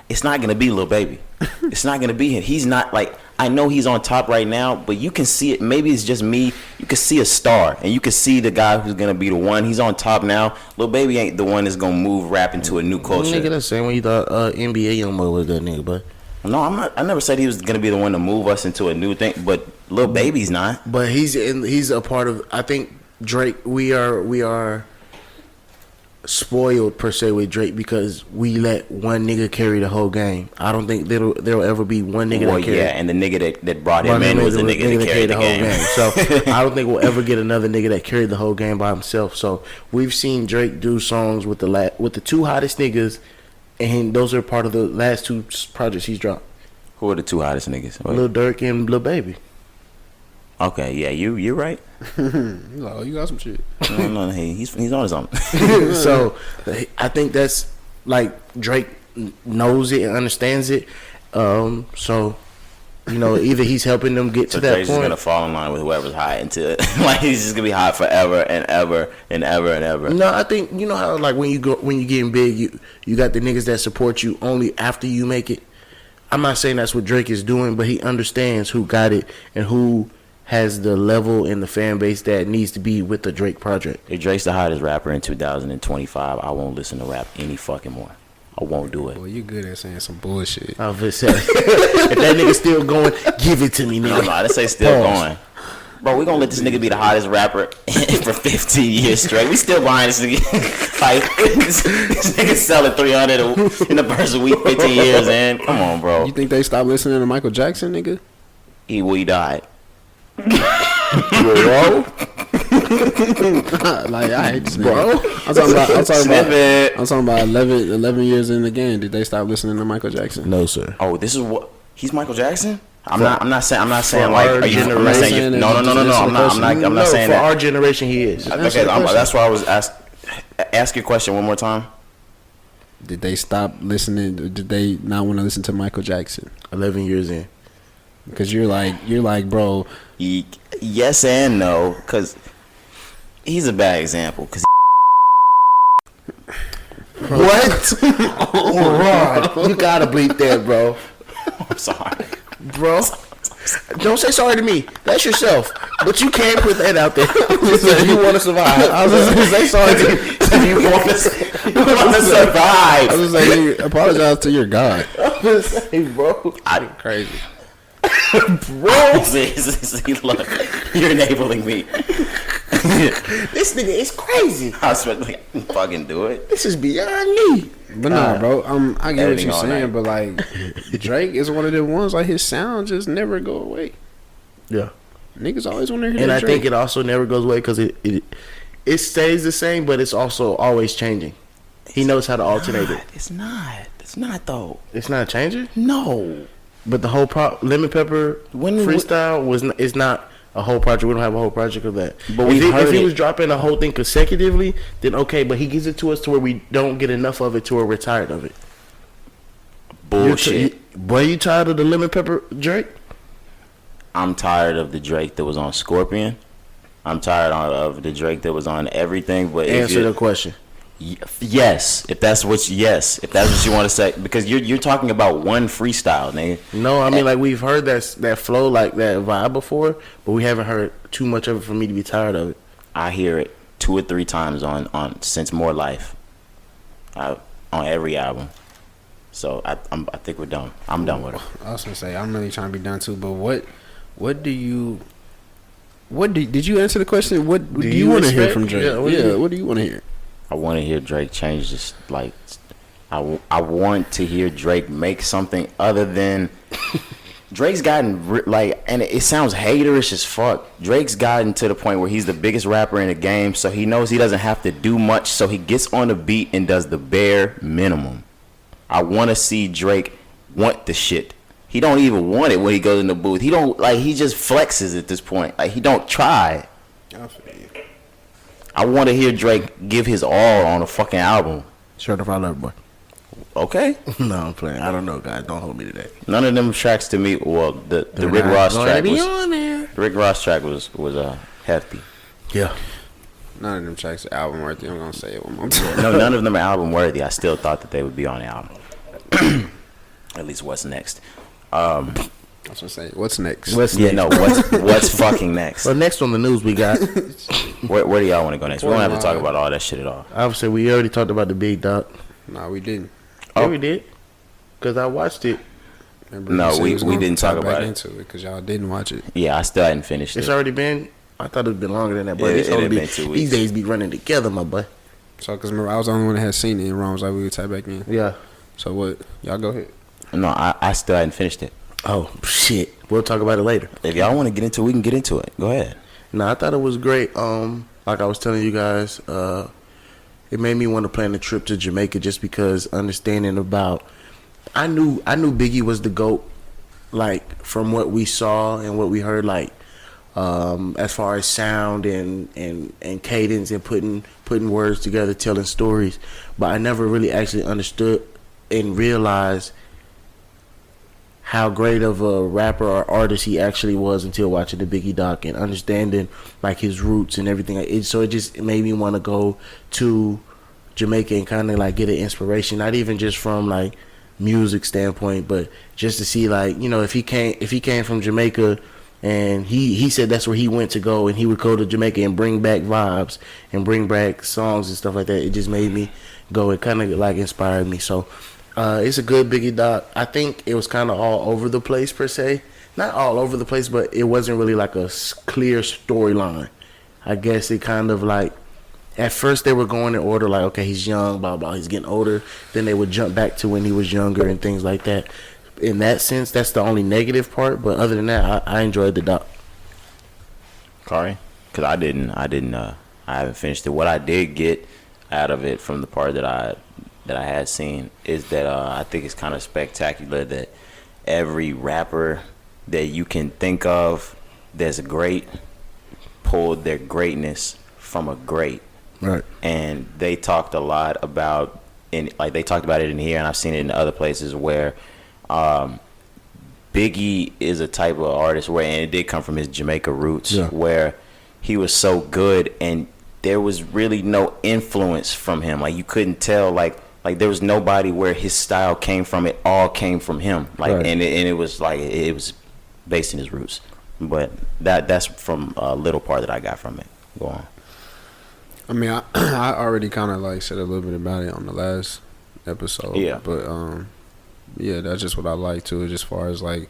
it's not gonna be Lil Baby. It's not gonna be him. He's not like. I know he's on top right now, but you can see it. Maybe it's just me. You can see a star, and you can see the guy who's gonna be the one. He's on top now. Lil Baby ain't the one that's gonna move rap into a new culture. Nigga, that's saying when you thought NBA young boy was that nigga, but no, I'm not. I never said he was gonna be the one to move us into a new thing. But Lil Baby's not. But he's a part of. I think Drake. We are spoiled per se with Drake because we let one nigga carry the whole game. I don't think there'll ever be one nigga that carry. Yeah, and the nigga that brought him in was the nigga that carried the whole game. So I don't think we'll ever get another nigga that carried the whole game by himself. So we've seen Drake do songs with the two hottest niggas, and those are part of the last two projects he's dropped. Who are the two hottest niggas? Lil Durk and Lil Baby. Okay, yeah, you're right. Oh, you got some shit. No, he's on his own. So I think that's like Drake knows it and understands it. So either he's helping them get to that Drake's point. Just gonna fall in line with whoever's high until like he's just gonna be high forever and ever and ever and ever. No, I think you know how like when you getting big, you got the niggas that support you only after you make it. I'm not saying that's what Drake is doing, but he understands who got it and who has the level and the fan base that needs to be with the Drake project. If Drake's the hottest rapper in 2025, I won't listen to rap any fucking more. I won't do it. Boy, you good at saying some bullshit. I was just saying, if that nigga still going, give it to me, nigga. No, I didn't say still going. Bro, we gonna let this nigga be the hottest rapper for 15 years straight. We still buying this nigga. Like, this nigga selling 300 in the first week, 15 years in. Come on, bro. You think they stopped listening to Michael Jackson, nigga? He died. Bro? Like, I hate this nigga. Bro? I'm talking about 11 years in the game. Did they stop listening to Michael Jackson? No, sir. Oh, this is what he's Michael Jackson? I'm not saying like our are you, I'm not generation. saying you, no. I'm not saying for that. our generation he is. Okay, that's why I was ask your question one more time. Did they stop listening? Did they not want to listen to Michael Jackson? 11 years in. Because you're like, bro. Yes and no, because he's a bad example. Cause what? Oh, Rod, you gotta bleep that, bro. I'm sorry, bro. Don't say sorry to me. That's yourself. But you can't put that out there. You want to survive. I was just going to say sorry to you. You want to survive. I was like, hey, apologize to your God. I was say, bro. I'm crazy. Bro. See, look, you're enabling me. This nigga is crazy. I was like, fucking do it. This is beyond me. But nah, bro, I get what you're saying, night. but like Drake is one of the ones like his sound just never go away. Yeah, niggas always want to hear. And I Drake. think it also never goes away because it stays the same, but it's also always changing. He knows how to alternate it. It's not though. It's not changing. No, but the whole Lemon Pepper freestyle is not a whole project. We don't have a whole project of that. But if he was dropping a whole thing consecutively, then okay. But he gives it to us to where we don't get enough of it to where we're tired of it. Bullshit. Boy, you tired of the Lemon Pepper Drake? I'm tired of the Drake that was on Scorpion. I'm tired of the Drake that was on everything. But answer the question. Yes, if that's what you want to say, because you're talking about one freestyle, nigga. No, I mean like we've heard that flow, like that vibe before, but we haven't heard too much of it for me to be tired of it. I hear it 2 or 3 times on Since More Life, on every album. So I think we're done. I'm done with it. I was gonna say I'm really trying to be done too, but did you answer the question? What do you want to hear from Drake? Yeah, what do you want to hear? I want to hear Drake change this. Like, I want to hear Drake make something other than Drake's gotten like, and it sounds haterish as fuck. Drake's gotten to the point where he's the biggest rapper in the game, so he knows he doesn't have to do much. So he gets on the beat and does the bare minimum. I want to see Drake want the shit. He don't even want it when he goes in the booth. He don't like. He just flexes at this point. Like he don't try. I want to hear Drake give his all on a fucking album. Certified Lover Boy. Okay. No, I'm playing. I don't know, guys. Don't hold me to that. None of them tracks to me. Well, the Rick Ross track was. Rick Ross track was hefty. Yeah. None of them tracks are album worthy. I'm gonna say it one more time. No, none of them are album worthy. I still thought that they would be on the album. At least what's next? I was gonna say what's next. What's fucking next? Well, next on the news we got. Where do y'all want to go next? We don't have to talk about all that shit at all. I would say we already talked about the big doc. No, we didn't. Yeah, we did. Because I watched it. Remember no, we didn't talk about it. Because y'all didn't watch it. Yeah, I still hadn't finished it. It's already been. I thought it'd been longer than that, but it had been 2 weeks. These days be running together, my boy. So, because remember, I was the only one that had seen it, and Ron was like, we could tap back in. Yeah. So, what? Y'all go ahead. No, I still hadn't finished it. Oh, shit. We'll talk about it later. If y'all want to get into it, we can get into it. Go ahead. No, I thought it was great. Like I was telling you guys, it made me want to plan a trip to Jamaica just because understanding about. I knew Biggie was the GOAT, like from what we saw and what we heard, like as far as sound and cadence and putting words together, telling stories. But I never really actually understood and realized how great of a rapper or artist he actually was until watching the Biggie doc and understanding like his roots and everything. So it just made me want to go to Jamaica and kind of like get an inspiration, not even just from like music standpoint, but just to see like, you know, if he came from Jamaica and he said that's where he went to go, and he would go to Jamaica and bring back vibes and bring back songs and stuff like that. It just made me go. It kind of like inspired me. So it's a good Biggie doc. I think it was kind of all over the place per se. Not all over the place, but it wasn't really like a clear storyline. I guess it kind of like, at first they were going in order like, okay, he's young, blah, blah, he's getting older. Then they would jump back to when he was younger and things like that. In that sense, that's the only negative part. But other than that, I enjoyed the doc. Kari? Because I haven't finished it. What I did get out of it from the part that I had seen is that I think it's kind of spectacular that every rapper that you can think of that's great pulled their greatness from a great. Right. And they talked a lot about, they talked about it in here, and I've seen it in other places where Biggie is a type of artist where, and it did come from his Jamaica roots, where he was so good and there was really no influence from him. Like you couldn't tell, like there was nobody where his style came from. It all came from him. Like right. and it was like it was based in his roots. But that's from a little part that I got from it. Go on. I mean, I already kind of like said a little bit about it on the last episode. Yeah. But yeah, that's just what I like too, just as far as like,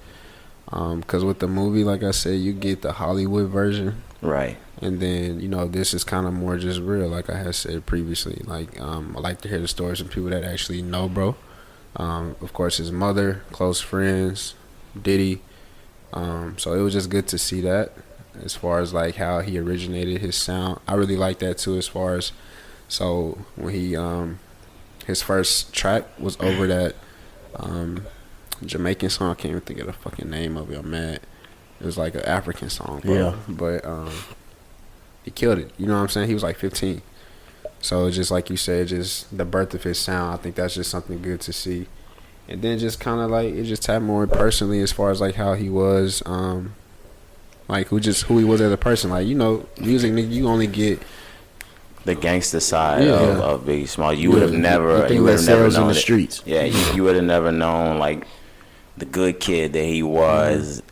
because with the movie, like I said, you get the Hollywood version. Right. And then, you know, this is kind of more just real, like I had said previously. Like, I like to hear the stories from people that actually know, bro. Of course, his mother, close friends, Diddy. So it was just good to see that as far as, like, how he originated his sound. I really like that, too, as far as, so when he, his first track was over that Jamaican song. I can't even think of the fucking name of it. I'm mad. It was like an African song, bro. Yeah. But, he killed it. You know what I'm saying? He was like 15. So just like you said, just the birth of his sound, I think that's just something good to see. And then just kind of like, it just tapped more personally as far as like how he was, like who he was as a person. Like, you know, music, nigga, you only get the gangster side of Biggie Small. You would have never known in the streets. Yeah, you would have never known like the good kid that he was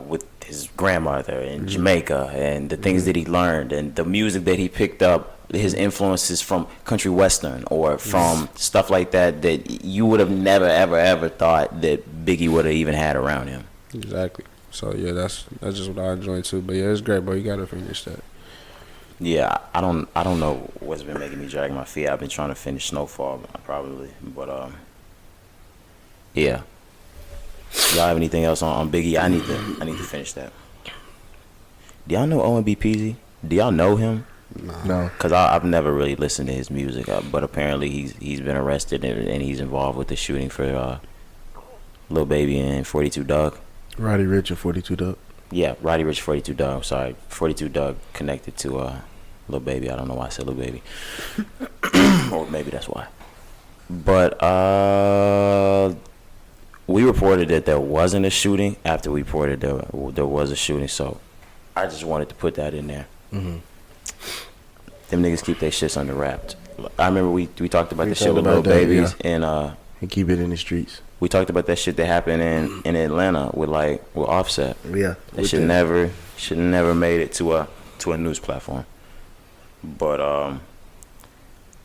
with his grandmother in Jamaica, and the things that he learned, and the music that he picked up, his influences from country western or from stuff like that you would have never ever thought that Biggie would have even had around him. Exactly. So yeah, that's just what I enjoyed too. But yeah, it's great, bro. You gotta finish that. Yeah, I don't know what's been making me drag my feet. I've been trying to finish Snowfall probably, but yeah. Y'all have anything else on Biggie? I need to finish that. Do y'all know OMB Peasy? Do y'all know him? No. Because I've never really listened to his music, but apparently he's been arrested and he's involved with the shooting for Lil Baby and 42 Dugg. Roddy Ricch and 42 Dugg. Yeah, Roddy Ricch, 42 Dugg. Sorry, 42 Dugg connected to Lil Baby. I don't know why I said Lil Baby. Or maybe that's why. But we reported that there wasn't a shooting after we reported there was a shooting, so I just wanted to put that in there. Mm-hmm. Them niggas keep their shits under wrapped. I remember we talked about the shit with Lil Babies and keep it in the streets. We talked about that shit that happened in Atlanta with Offset. Yeah, that should never made it to a news platform. But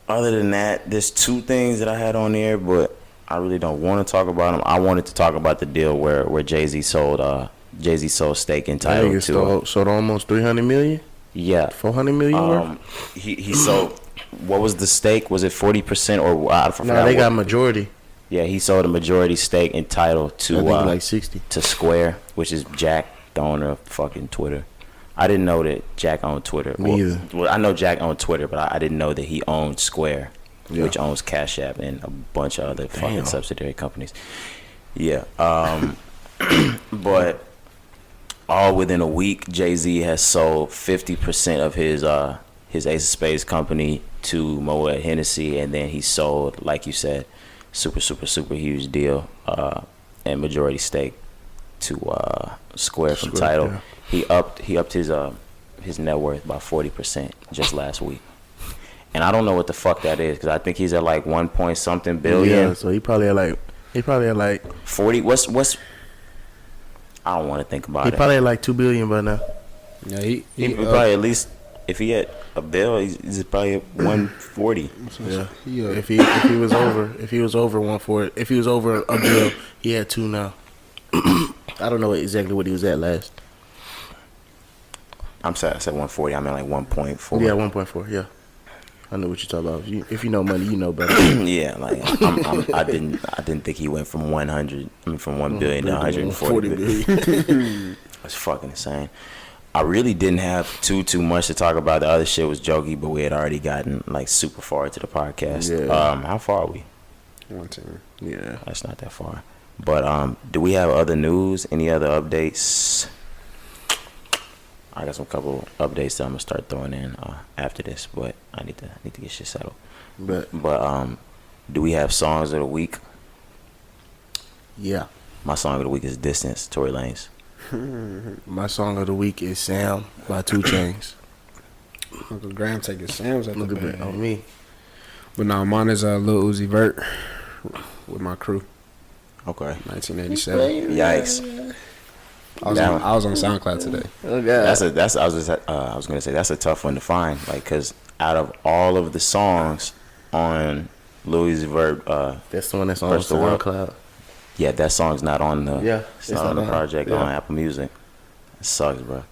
other than that, there's two things that I had on there, but I really don't want to talk about them. I wanted to talk about the deal where Jay-Z sold stake in Tidal sold almost $300 million. Yeah, $400 million worth. He sold what was the stake? Was it 40% or I forgot? No, they got majority. Yeah, he sold a majority stake in Tidal to I think like 60 to Square, which is Jack, the owner of fucking Twitter. I didn't know that Jack owned Twitter. Me either. Well, I know Jack owned Twitter, but I didn't know that he owned Square, which owns Cash App and a bunch of other fucking subsidiary companies. Yeah. But all within a week, Jay-Z has sold 50% of his Ace of Spades company to Moet Hennessy, and then he sold, like you said, super huge deal and majority stake to Square from Tidal. Yeah. He upped his net worth by 40% just last week, and I don't know what the fuck that is because I think he's at like 1 point something billion. Yeah, so he probably had like 40. What's I don't want to think about it. He probably had like $2 billion by now. Yeah, He probably at least, if he had a bill, he's probably at 140. Yeah. If he was over 140, if he was over a bill, he had 2 now. I don't know exactly what he was at last. I'm sorry, I said 140. I meant like 1.4. Yeah, 1.4. Yeah, I know what you're talking about. If you know money, you know better. Yeah, like I didn't think he went from 100. I mean, from 1 billion to 140 billion. That's fucking insane. I really didn't have too much to talk about. The other shit was jokey, but we had already gotten like super far into the podcast. Yeah. How far are we? 110. Yeah. That's not that far. But do we have other news? Any other updates? I got some couple updates that I'm gonna start throwing in after this, but I need to get shit settled. But do we have songs of the week? Yeah. My song of the week is "Distance," Tory Lanez. My song of the week is "Sam" by 2 Chainz. Uncle Graham taking Sam's at the Look a bit bag. on me. But no, mine is Lil Uzi Vert with my crew. Okay. 1987. Yikes. I was on SoundCloud today. Oh God. I was gonna say that's a tough one to find, like, cause out of all of the songs on Louis Vert, That's the one that's on First the World. SoundCloud. yeah, that song's not on the It's not on the project yeah. on Apple Music. It sucks, bro.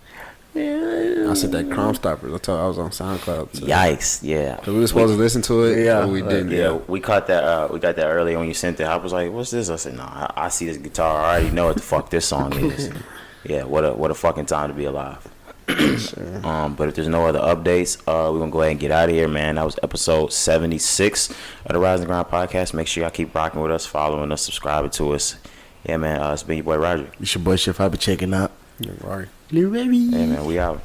I said that Crime Stoppers. I told I was on SoundCloud today. Yikes, yeah. Cause we were supposed to listen to it, Yeah, but we didn't. Yeah, we caught that. We got that earlier when you sent it. I was like, "What's this?" I said, "No, I see this guitar. I already know what the fuck this song is." Yeah, what a fucking time to be alive. But if there's no other updates, we're gonna go ahead and get out of here, man. That was episode 76 of the Rise and Grind podcast. Make sure y'all keep rocking with us, following us, subscribing to us. Yeah, man. It's been your boy Roger. It's your boy Chef. I be checking out. Yeah, right. Lil Baby. Hey, man. We out.